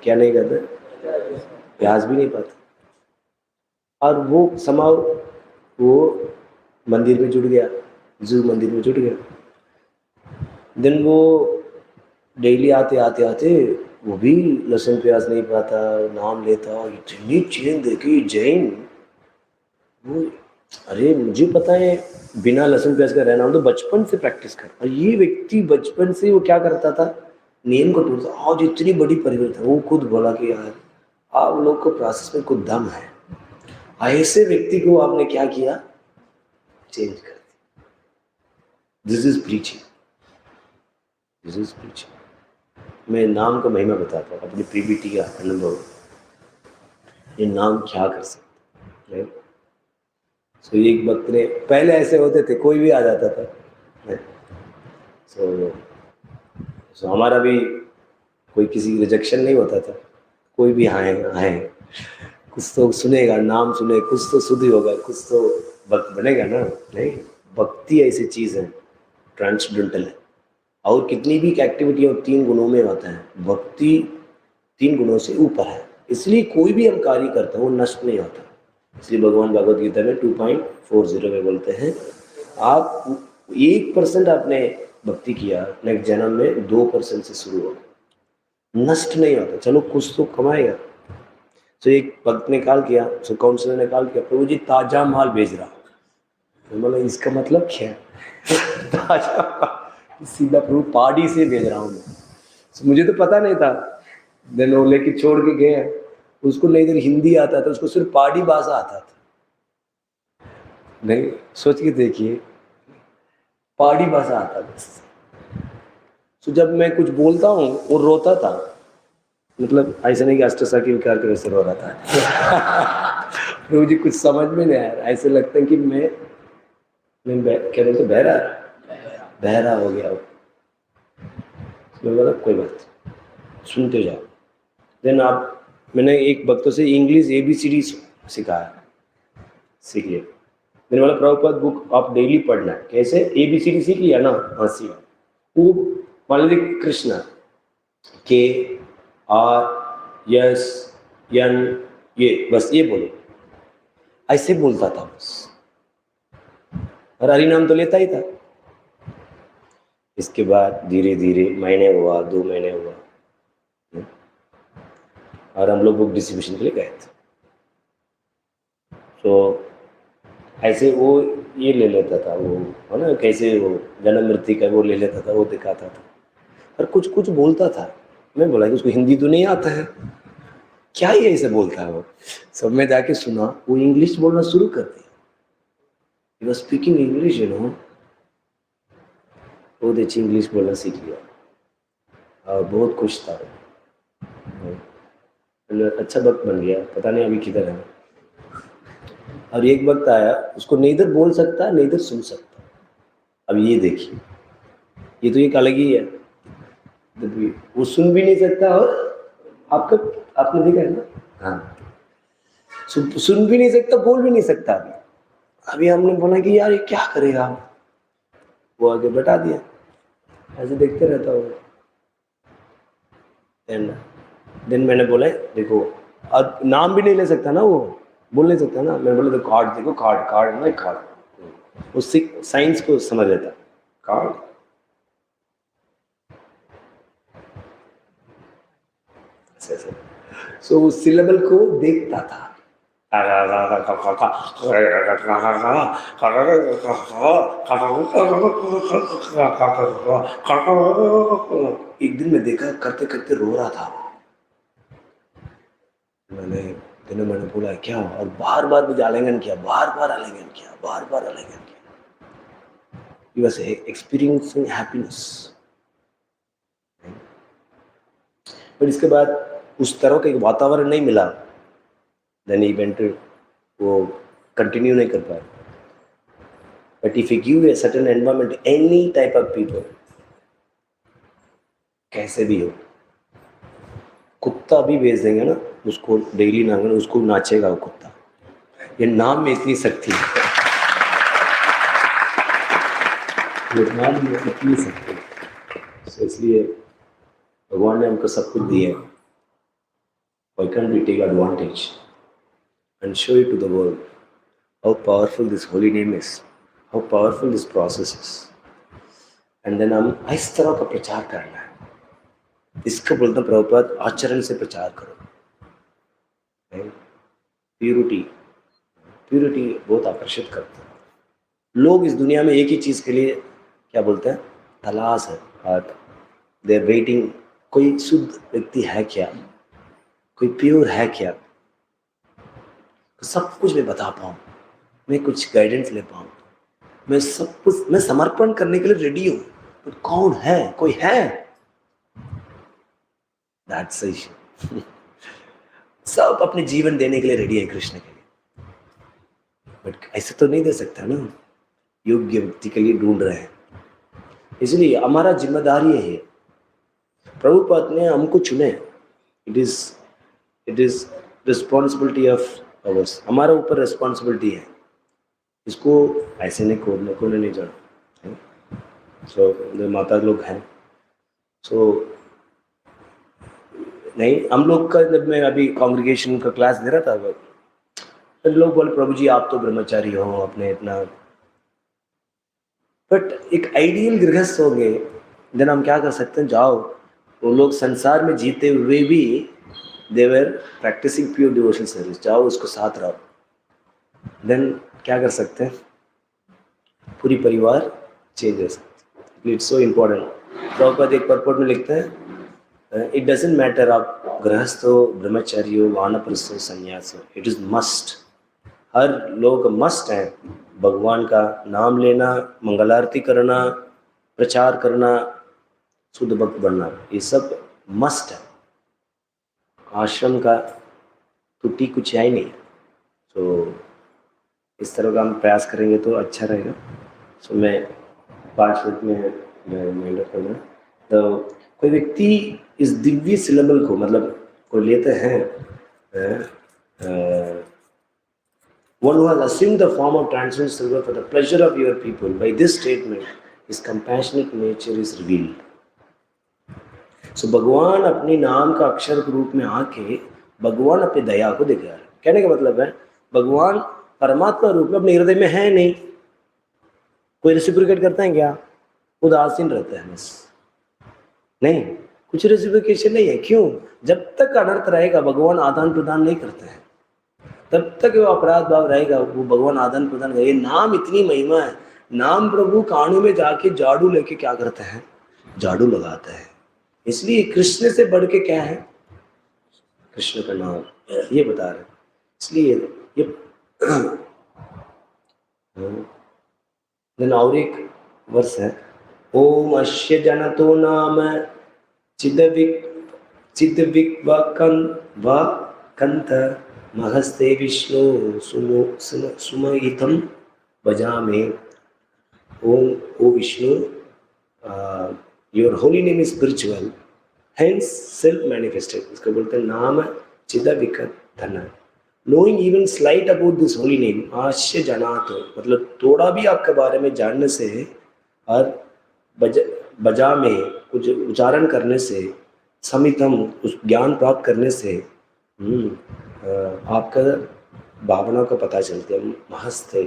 क्या नहीं करते, प्याज भी नहीं पाते, और वो समाव वो मंदिर में जुड़ गया, जू मंदिर में जुड़ गया। दिन वो डेली आते वो भी लहसुन प्याज नहीं पाता, नाम लेता, इतनी चेन देखी जैन। वो अरे मुझे पता है बिना लहसुन प्याज का रहना, हम तो बचपन से प्रैक्टिस कर। और ये व्यक्ति बचपन से वो क्या करता था, नियम को तोड़ता। आज इतनी बड़ी परिवर्तन, वो खुद बोला कि यार आप लोग को प्रोसेस में कुछ दम है। ऐसे व्यक्ति को आपने क्या किया, चेंज कर दिया। This is preaching, this is preaching. मैं नाम का महिमा बताता हूँ, अपनी पीबीटी का अनुभव। ये नाम क्या कर सकते हैं। सो एक वक्त ने, पहले ऐसे होते थे कोई भी आ जाता था, सो हमारा भी कोई किसी रिजेक्शन नहीं होता था, कोई भी आए कुछ तो सुनेगा, नाम सुने, कुछ तो शुद्धि होगा, कुछ तो भक्त बनेगा ना। नहीं, भक्ति ऐसी चीज़ है, ट्रांसडेंटल है। और कितनी भी एक्टिविटी हो 3 गुणों में होता है, भक्ति 3 गुणों से ऊपर है। इसलिए कोई भी हम कार्य करते हैं वो नष्ट नहीं होता। इसलिए भगवान भगवद गीता में 2.40 में बोलते हैं, आप 1% आपने भक्ति किया, नेक्स्ट जन्म में 2% से शुरू होगा, नष्ट नहीं होता, चलो कुछ तो कमाएगा। तो एक भक्त ने कॉल किया, तो काउंसलर ने कॉल किया, प्रभु जी ताजा माल भेज रहा हूँ। तो बोला इसका मतलब क्या है? ताजा माल, सीधा प्रभु पहाड़ी से भेज रहा हूँ मैं। तो मुझे तो पता नहीं था, देन वो लेके छोड़ के गए। उसको नहीं इधर हिंदी आता था, उसको सिर्फ पहाड़ी भाषा आता था। नहीं, सोच के देखिए, पहाड़ी भाषा आता बस। तो जब मैं कुछ बोलता हूँ वो रोता था, मतलब ऐसा नहीं कि अष्टसा की विकार के वैसे रो रहा था। प्रभु जी कुछ समझ में नहीं आया, ऐसे लगता है कि मैं क्या बोलते बहरा हो गया। मैं बोला कोई बात, सुनते जाओ। देन मैंने एक भक्तों से इंग्लिश ABCD सिखाया, सीख लिया। मैंने बोला प्रभुपाद बुक आप डेली पढ़ना है। कैसे? ABCD सीख लिया ना, हाँ सीख। वो मान लीजिए कृष्णा, KRSN, ये बस ये बोलो, ऐसे बोलता था बस, और हरि नाम तो लेता ही था। इसके बाद धीरे धीरे महीने हुआ, 2 महीने हुआ, और हम लोग बुक डिस्ट्रीब्यूशन के लिए गए थे। तो ऐसे वो ये ले लेता था, वो है ना, कैसे वो जन्म मृत्यु का वो ले लेता था, वो दिखाता था, और कुछ कुछ बोलता था। मैं बोला कि उसको हिंदी तो नहीं आता है, क्या ही ऐसे बोलता है वो। सब में जाके सुना, वो इंग्लिश बोलना शुरू कर दिया। He was speaking English, you know. बहुत अच्छी इंग्लिश बोलना सीख लिया और बहुत खुश था। अच्छा वक्त बन गया, पता नहीं अभी किधर है। और एक वक्त आया, उसको नहीं इधर बोल सकता नहीं इधर सुन सकता। अब ये देखिए, ये तो एक अलग ही है। वो सुन भी नहीं सकता, और आपने देखा है ना, हाँ, सुन भी नहीं सकता, बोल भी नहीं सकता। अभी हमने बोला कि यार ये क्या करेगा, वो आगे बैठा दिया, ऐसे देखते रहता हूँ। देन मैंने बोला देखो, अब नाम भी नहीं ले सकता ना, वो बोल नहीं सकता ना। मैं बोला तो कार्ड देखो, कार्ड ना, कार्ड, उससे साइंस को समझ लेता, कार्ड। सो उस सिलेबल को देखता था। एक दिन मैं देखा करते करते रो रहा था। मैंने बोला क्या हुआ, और बार बार मुझे आलिंगन किया, बार बार आलिंगन किया। He was experiencing happiness। पर इसके बाद उस तरह का एक वातावरण नहीं मिला, देन इवेंट वो कंटिन्यू नहीं कर पाया। But if you give a certain environment, any type of people, कैसे भी हो, कुत्ता भी भेज देंगे ना उसको डेली नांगन, उसको नाचेगा वो कुत्ता। ये नाम में इतनी शक्ति है, ये नाम में इतनी शक्ति है। so इसलिए भगवान ने हमको सब कुछ दिया है। Why can't we take advantage and show it to the world how powerful this holy name is, how powerful this process is, and then हम इस तरह का प्रचार करना है। इसका बोलता प्रभुपाद आचरण से प्रचार करो। प्यूरिटी बहुत आकर्षित करता है। लोग इस दुनिया में एक ही चीज के लिए क्या बोलते हैं, तलाश है, दे आर वेटिंग, कोई शुद्ध व्यक्ति है क्या, कोई प्योर है क्या, सब कुछ मैं बता पाऊँ, मैं कुछ गाइडेंस ले पाऊँ, मैं सब कुछ, मैं समर्पण करने के लिए रेडी हूँ, तो कौन है, कोई है? That's issue. सब अपने जीवन देने के लिए रेडी है कृष्ण के लिए, बट ऐसे तो नहीं दे सकता ना, योग्य व्यक्ति के लिए ढूंढ रहे हैं। इसलिए हमारा जिम्मेदारी है, प्रभुपाद ने हमको चुने, it is responsibility of ours, हमारे ऊपर रिस्पॉन्सिबिलिटी है। इसको ऐसे नहीं खोलने नहीं जाना। सो माता लोग हैं, सो नहीं, हम लोग का जब मैं अभी कांग्रेगेशन का क्लास दे रहा था, तो लोग बोले प्रभु जी आप तो ब्रह्मचारी हो, अपने इतना बट एक आइडियल गृहस्थ हो गए, देन हम क्या कर सकते हैं, जाओ वो लोग संसार में जीते हुए भी देवर प्रैक्टिसिंग प्योर डिवोशनल सर्विस, जाओ उसको साथ रहो, देन क्या कर सकते हैं, पूरी परिवार चेंज हो सकती है। It's so important. प्रभुपाद एक परपोर्ट में लिखते हैं, इट डजेंट मैटर आप गृहस्थ हो, ब्रह्मचारी हो, वानप्रस्थ हो, संन्यास हो, इट इज मस्ट, हर लोग मस्ट है भगवान का नाम लेना, मंगलारती करना, प्रचार करना, शुद्ध भक्त बनना, ये सब मस्ट है। आश्रम का त्रुटि कुछ है ही नहीं। तो इस तरह का हम प्रयास करेंगे तो अच्छा रहेगा। सो मैं 5 मिनट में मैं करूँगा। तो कोई व्यक्ति इस दिव्य सिलेबल को, मतलब कोई लेते हैं, one who has assumed the form of transcendental silver for the pleasure of your people, by this statement his compassionate nature is revealed. So भगवान अपने नाम का अक्षर के रूप में आके भगवान अपनी दया को दिखा रहे हैं। कहने का मतलब है भगवान परमात्मा रूप में अपने हृदय में है नहीं। कोई रेसिप्रोकेट करता है क्या? उदासीन रहता है बस, नहीं, कुछ रेसिप्रोकेशन नहीं है। क्यों? जब तक अनर्थ रहेगा भगवान आदान प्रदान नहीं करते हैं, तब तक वो अपराध भाव रहेगा, वो भगवान आदान प्रदान करेगा। ये नाम इतनी महिमा है। नाम प्रभु कानों में जाके झाड़ू लेके क्या करते हैं? झाड़ू लगाता है। इसलिए कृष्ण से बढ़ के क्या है? कृष्ण का नाम, ये बता रहे। इसलिए ये देन और एक वर्ष है, ओम अश्य जनतो नाम चिदविक व कंथ महस्ते विष्णु सुमहितं भजामि। Om O Vishnu, your holy name is spiritual, hence self manifested. इसको बोलते हैं नाम चिदविक धन। Knowing even slight about this holy name, आश्य जनातो, मतलब थोड़ा भी आपके बारे में जानने से और बजा में कुछ उच्चारण करने से, समितम उस ज्ञान प्राप्त करने से आपका भावना का पता चलता है। महस्ते,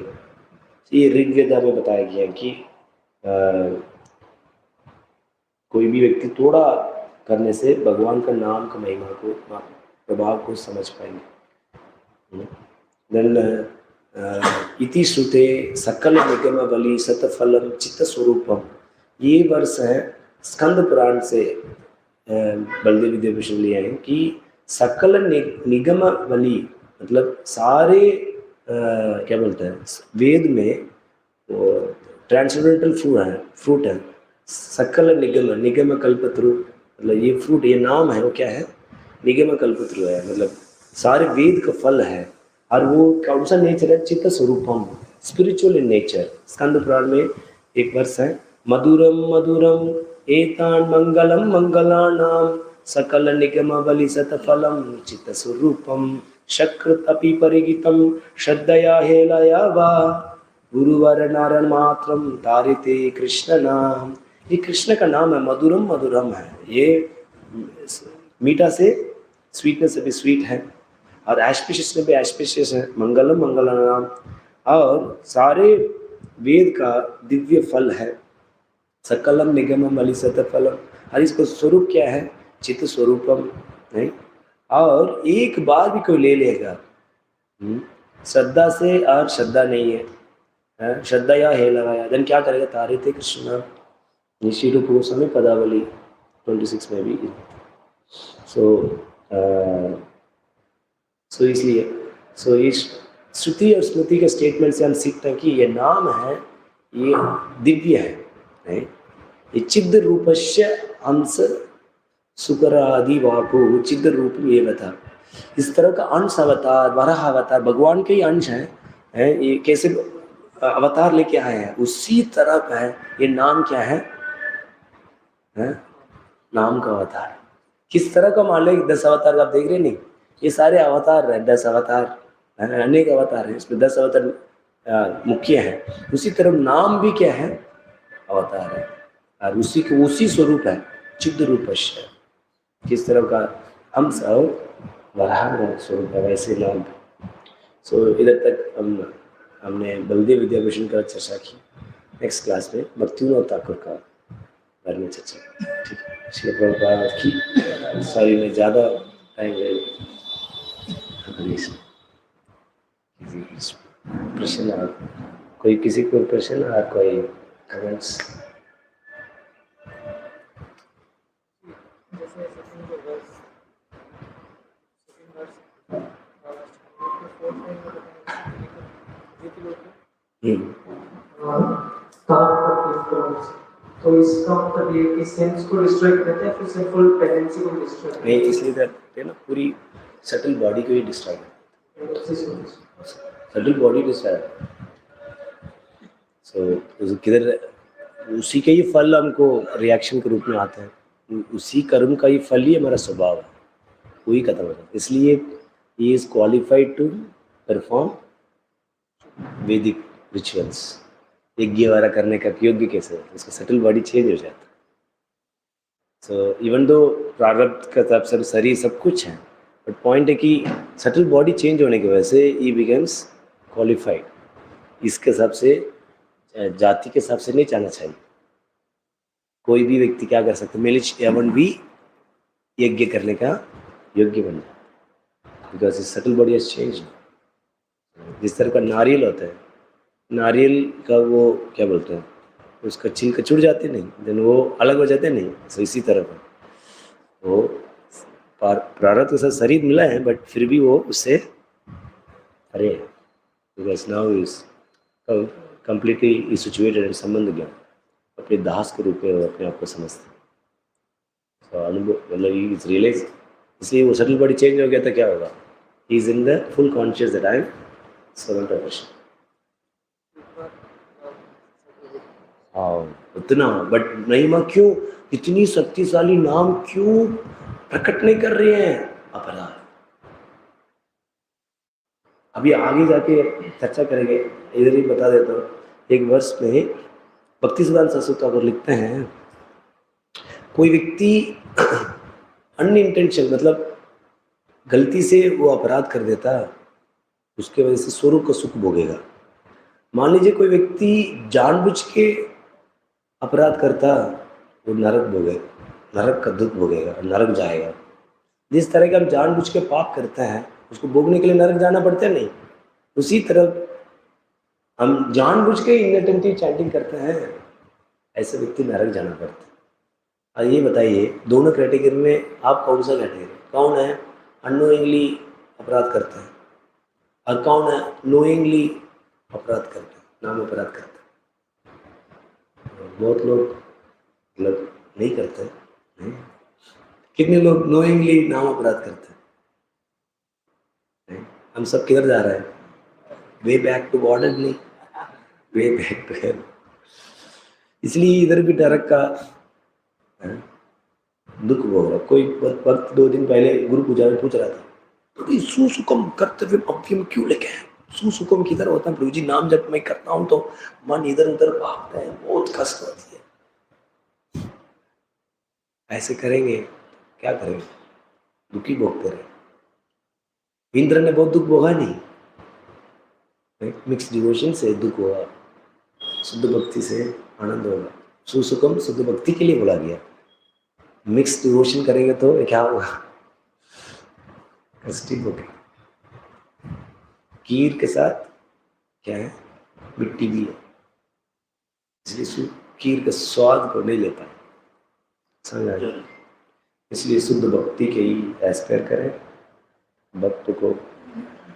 ये ऋग्वेद में बताया गया कि कोई भी व्यक्ति थोड़ा करने से भगवान का नाम का महिमा को, प्रभाव को समझ पाएंगे। देन इति श्रुते सकल निगम बलि सतफलम चित्त स्वरूपम, ये वर्ष है स्कंद पुराण से बलदेव विद्याभूषण लिए हैं कि सकल निगम बलि, मतलब सारे क्या बोलते हैं वेद में वो ट्रांसेंडेंटल फ्रूट है। सकल निगम कल्पत्रु, मतलब ये फ्रूट, ये नाम है, वो क्या है? निगम कल्पत्रु है, मतलब सारे वेद का फल है। और वो कौन सा नेचर है? चित्त स्वरूपम, spiritual in nature. Skanda Purana में एक वर्ष है, मधुरम मधुरम एतान मंगलम मंगलानाम सकल निगम बलि सतफलम चित्त स्वरूपम शकृत अपि परिगितम श्रद्धया हेलया वा गुरुवर नारायण मात्रम तारिते कृष्ण नाम। ये कृष्ण का नाम है, मधुरम मधुरम है, ये मीठा से स्वीटनेस से भी स्वीट है, और एस्पिशियस में भी एस्पिशियस है। मंगलम मंगलानाम, और सारे वेद का दिव्य फल है। सकलम निगमम बलि सतफलम, और इसको स्वरूप क्या है? चित्त स्वरूपम, नहीं। और एक बार भी कोई ले लेगा श्रद्धा से, और श्रद्धा नहीं है, श्रद्धा या हे लगाया, देन क्या करेगा? तारिते कृष्ण, निशिरू गोस्वामी पदावली 26 में भी। सो इसलिए इस श्रुति और स्मृति के स्टेटमेंट से हम सीखते हैं कि ये नाम है, ये दिव्य है, नहीं? ये चिद रूपस्य अंश सुकर आदि वापु चिद रूप ये बता, इस तरह का अंश अवतार, वराह अवतार भगवान के ही अंश है। ये कैसे अवतार लेके आए हैं, उसी तरह का है। ये नाम क्या है? नाम का अवतार। किस तरह का? मान लो 10 अवतार आप देख रहे नहीं, ये सारे अवतार है, 10 अवतार, अनेक अवतार है, इसमें 10 अवतार मुख्य है। उसी तरह नाम भी क्या है? अवतार है, और उसी स्वरूप है, चिद रूपस्य। किस तरह का हम सब वराह स्वरूप है, वैसे नाम। सो इधर तक हमने बलदेव विद्याभूषण का चर्चा की। नेक्स्ट क्लास में भक्तिविनोद ठाकुर का बारे में चर्चा करेंगे। ठीक है, श्रील प्रभुपाद की। सॉरी मैं ज़्यादा टाइम ले प्रश्न कोई किसी को प्रश्न और कोई कमेंट्स? जैसे सेकंड जो वर्स सेकंड वर्स और फोर्थ लाइन में बताया जीत लोग तो इसका मतलब ये कि सेंस को डिस्ट्रैक्ट करते हैं, फिर सिंपल टेंडेंसी को डिस्ट्रैक्ट नहीं, इसलिए करते ना पूरी सटल बॉडी को ही डिस्ट्रॉय करते हैं। Subtle body destroy. सो किधर उसी के ही फल हमको रिएक्शन के रूप में आते हैं, उसी कर्म का ही फल ही हमारा स्वभाव है, वही खत्म हो जाता है। इसलिए he is qualified to perform Vedic rituals. यज्ञ वाला करने का योग्य कैसे है, उसका सटल बॉडी चेंज हो जाता है। सो इवन दो प्रारब्ध का तब सब शरीर सब कुछ है, बट पॉइंट है कि सटल बॉडी चेंज होने की वजह से ही बिकम्स क्वालिफाइड। इसके हिसाब से जाति के हिसाब से नहीं जाना चाहिए। कोई भी व्यक्ति क्या कर सकता है, मेलिच एवन भी यज्ञ करने का योग्य बन जाता है, बिकॉज इस सटल बॉडी हैज चेंज। जिस तरह का नारियल होता है, नारियल का वो क्या बोलते हैं, उसका छिलका छूट जाते नहीं, देन वो अलग हो जाते नहीं। सो इसी तरह का वो प्रारब्ध के साथ शरीर मिला है, बट फिर भी वो उससे अरे because now is completely situated and संबंध ज्ञान अपने दास के रूप में वो अपने आप को समझते हैं। तो अनुभव मतलब इज रियलाइज, इसलिए वो सटल बॉडी चेंज हो गया तो क्या होगा, ही is in the full conscious that I am servant of Krishna. हाँ उतना, बट महिमा क्यों, इतनी शक्तिशाली नाम क्यों प्रकट नहीं कर रहे हैं, अपराध। अभी आगे जाके चर्चा करेंगे, इधर ही बता देता हूँ। एक वर्ष में भक्ति सिद्धांत सरस्वती ठाकुर लिखते हैं, कोई व्यक्ति अनइंटेंशन मतलब गलती से वो अपराध कर देता, उसके वजह से स्वरूप का सुख भोगेगा। मान लीजिए कोई व्यक्ति जानबूझ के अपराध करता, वो नरक भोगेगा, नरक का दुख भोगेगा, नरक जाएगा। जिस तरह का हम जानबूझ के पाप करते हैं, उसको भोगने के लिए नरक जाना पड़ता है नहीं, उसी तरह हम जानबूझ के इनअटेंटिव चैंटिंग करते हैं, ऐसे व्यक्ति नरक जाना पड़ता है। अब ये बताइए दोनों कैटेगरी में आप कौन सा कैटेगरी, कौन है अननोइंगली अपराध करते हैं और कौन है नोइंगली अपराध करते हैं, नाम अपराध करते हैं? बहुत लोग मतलब नहीं करते नहीं। कितने लोग नोइंगली नाम अपराध करते हैं नहीं? हम सब किधर जा रहे हैं, वे बैक टू गॉड नहीं, वे बैक टू हेल। इसलिए इधर भी नरक का दुख भोग रहा। कोई वक्त 2 दिन पहले गुरु पूजा में पूछ रहा था, तो सुसुकम करते हुए पंक्ति में क्यों लिखे हैं, सुसुकम किधर होता है प्रभु जी, नाम जब मैं करता हूँ तो मन इधर उधर भागता है, बहुत कष्ट होती है। ऐसे करेंगे क्या करेंगे, दुखी भोगते रहे। इंद्र ने बहुत दुख भोगा नहीं, मिक्स डिवोशन से दुख होगा, शुद्ध भक्ति से आनंद होगा। सुसुकम शुद्ध भक्ति के लिए बोला गया, मिक्स डिवोशन करेंगे तो क्या होगा, कष्टी होगा। कीर के साथ क्या है, मिट्टी भी है, इसलिए कीर के स्वाद को नहीं ले पाए, समझ। इसलिए शुद्ध भक्ति के ही एस्पायर करें, भक्त को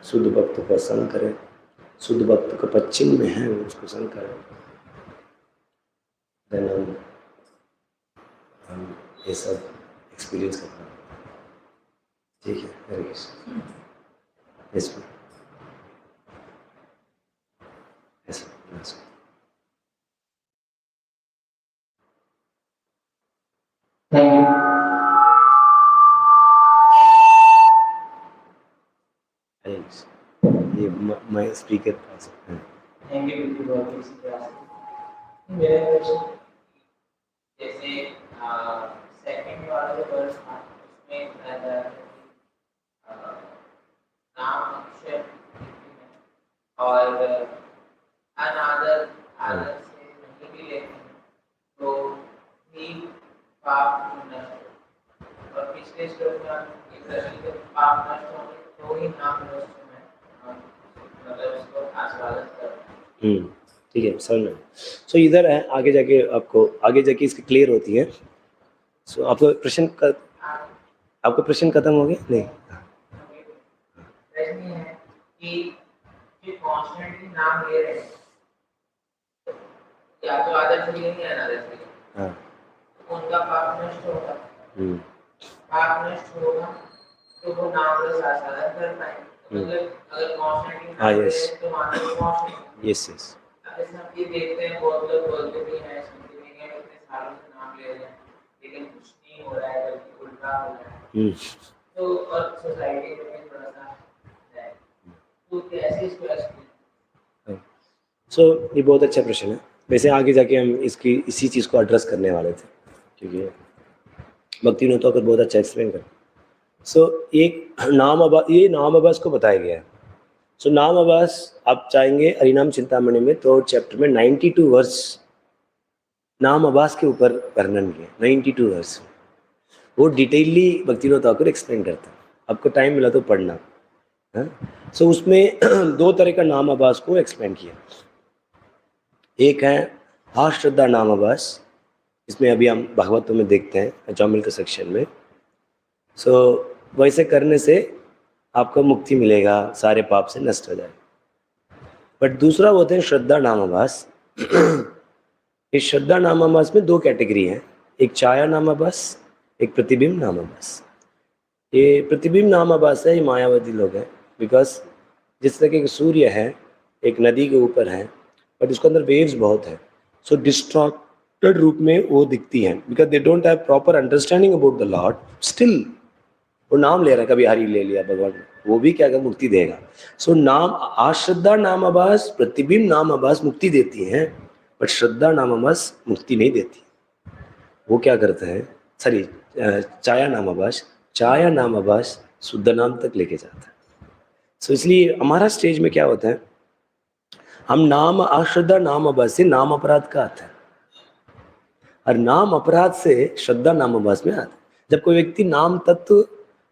शुद्ध भक्त का संग करें, शुद्ध भक्त का पश्चिम में है उसको संग करें, देन हम ये सब एक्सपीरियंस करना। ठीक है, Hare Krishna. Yes yes. Thank you. ये मैं स्पीकर पास है। Thank you. मेरा क्वेश्चन जैसे सेकंड वाला जो वर्स था उसमें नाम अक्षर और अनादर आदर से पाप नष्ट हो। और पिछले श्लोक में हम एक दर्शन के पाप नष्ट होंगे तो ही नाम नष्ट में मतलब उसको आस्वादन कर। ठीक है, समझ में। सो इधर है, आगे जाके आपको आगे जाके इसकी क्लियर होती है। सो आपको प्रश्न खत्म हो गया नहीं? प्रश्न ये है कि जो कॉन्स्टेंटली नाम ले रहे हैं या तो आदर्श लिए या अनादर्श लिए, हाँ, उनका पाप नष्ट होगा। हम्म, पाप नष्ट होगा तो वो नाम रस आस्वादन कर पाएंगे। मतलब अगर कॉन्स्टेंटली हाँ, नाम ले yes. रहे हैं तो मानो कॉन्स्टेंट। Yes yes. अब जैसे हम ये देखते हैं बहुत लोग बोलते भी हैं, सुनते भी हैं, इतने सालों से नाम ले रहे हैं लेकिन कुछ नहीं हो रहा है, बल्कि उल्टा हो रहा है। तो और सोसाइटी में भी थोड़ा सा है, तो कैसे इसको एक्सप्लेन? सो ये बहुत अच्छा प्रश्न है। वैसे आगे जाके हम इसी चीज़ को एड्रेस करने वाले थे, क्योंकि भक्ति ने तो अगर बहुत अच्छा एक्सप्लेन कर। सो एक ये नाम आवास को बताया गया है। सो नाम आवास आप चाहेंगे हरिनाम चिंतामणि में तो चैप्टर में 92 वर्ष नाम आवास के ऊपर वर्णन किया। 92 वर्ष वो डिटेलली भक्तिविनोद ठाकुर एक्सप्लेन करता है। आपको टाइम मिला तो पढ़ना। सो उसमें दो तरह का नाम आवास को एक्सप्लेन किया। एक है आश्रद्धा नाम आवास, इसमें अभी हम भागवतों में देखते हैं अजामिल के सेक्शन में। सो वैसे करने से आपको मुक्ति मिलेगा, सारे पाप से नष्ट हो जाए। बट दूसरा होते हैं श्रद्धा नामाभास। इस श्रद्धा नामाभास में दो कैटेगरी हैं, एक छाया नामाभास, एक प्रतिबिंब नामाभास। ये प्रतिबिंब नामाभास है, ये मायावादी लोग हैं। बिकॉज जिस तरह के सूर्य है एक नदी के ऊपर है बट उसके अंदर वेव्स बहुत है, सो डिस्ट्रॉक्टेड रूप में वो दिखती हैं। Because they don't have proper understanding about the Lord, still वो नाम ले रहा है। कभी हरि ले लिया भगवान, वो भी क्या मुक्ति देगा। सो नाम आश्रद्धा नाम आभास, प्रतिबिंब नाम आभास मुक्ति देती हैं, बट श्रद्धा नाम आभास मुक्ति नहीं देती। वो क्या करते हैं, सॉरी छाया नाम आभास, छाया नाम आभास शुद्ध नाम तक लेके जाता है। सो इसलिए हमारा स्टेज में क्या होता है, हम नाम आश्रद्धा नाम आभास से नाम अपराध का आता है और नाम अपराध से श्रद्धा नाम आभास में आता है। जब कोई व्यक्ति नाम तत्व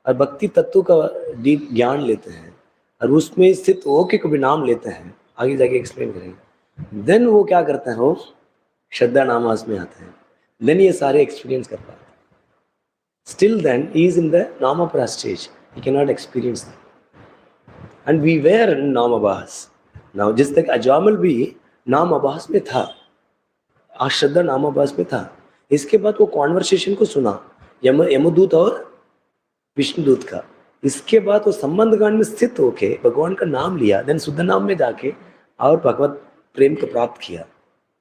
और भक्ति तत्व का डीप ज्ञान लेते हैं और उसमें स्थित होके कभी नाम लेते हैं, आगे जाके एक्सप्लेन करेंगे, देन वो क्या करते हैं, वो श्रद्धा नामास में आते हैं। देन ये सारे एक्सपीरियंस कर पाते हैं। Still then he is in the नामापरा stage, he can not experience that. And we were in namabhasa now. जिस तक अजामिल भी नामाभास में था, आश्रद्धा नामाभास में था, इसके बाद वो कॉन्वर्सेशन को सुना यमदूत और विष्णुदूत का। इसके बाद वो संबंध गान में स्थित होके भगवान का नाम लिया, देन शुद्ध नाम में जाके और भगवत प्रेम को प्राप्त किया,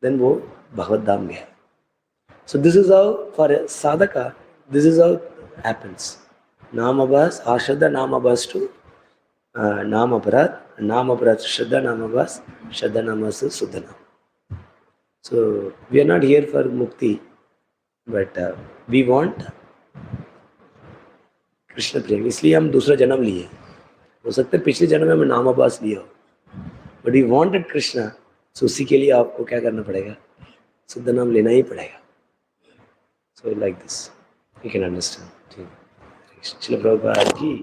देन वो भगवत धाम गया। So this is how for sadhaka, this is how happens. नाम आभास, आश्रद्धा नाम आभास टू नाम अपराध, नाम अपराध श्रद्धा नाम आभास, श्रद्धा नाम आभास शुद्ध नाम। So we are not here for mukti, but we want Krishna prem, इसलिए हम दूसरा जन्म लिए। हो सकता है पिछले जन्म में हमें नाम आभास लिया हो, बट वी वांटेड कृष्णा। सो उसी के लिए आपको क्या करना पड़ेगा, शुद्ध नाम लेना ही पड़ेगा। So like this you can understand. ठीक, श्रील प्रभुपाद की।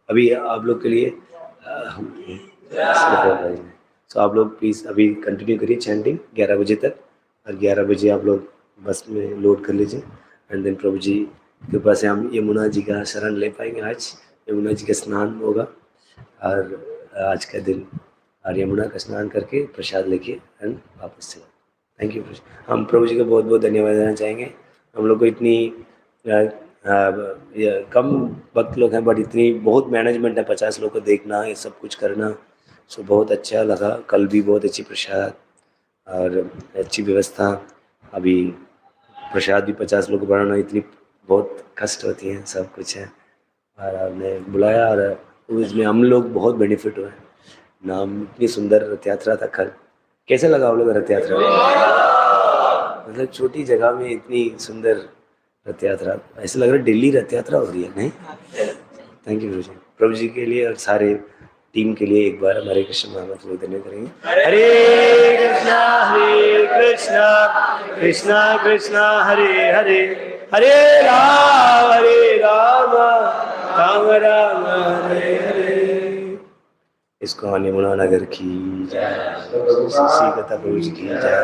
अभी आप लोग के लिए सो आप लोग प्लीज़ अभी कंटिन्यू करिए चैंटिंग 11 बजे तक, और 11 बजे आप लोग बस में लोड कर लीजिए। एंड देन प्रभु जी कृपा से हम यमुना जी का शरण ले पाएंगे। आज यमुना जी का स्नान होगा और आज का दिन और यमुना का स्नान करके प्रसाद लेके एंड वापस चला। Thank you. हम प्रभु जी को बहुत बहुत धन्यवाद देना चाहेंगे। हम लोग को इतनी कम वक्त लोग हैं, बट इतनी बहुत मैनेजमेंट है, 50 लोग को देखना, ये सब कुछ करना। सो बहुत अच्छा लगा। कल भी बहुत अच्छी प्रसाद और अच्छी व्यवस्था। अभी प्रसाद भी 50 लोग को बढ़ाना इतनी बहुत कष्ट होती हैं, सब कुछ है। और आपने बुलाया और उसमें हम लोग बहुत बेनिफिट हुए। नाम इतनी सुंदर रथ यात्रा था कल। कैसे लगा आप लोग रथ यात्रा? मतलब छोटी जगह में इतनी सुंदर रथ यात्रा, ऐसा लग रहा है दिल्ली रथ यात्रा हो रही है। नहीं, थैंक यू प्रभु जी के लिए और सारे टीम के लिए एक बार हमारे कृष्ण महामंत्र धन्य करेंगे। हरे कृष्णा कृष्णा कृष्णा हरे हरे, हरे राम राम राम हरे हरे। इसको आने मुना नगर की जय, श्री कथा प्रभु जी की जय।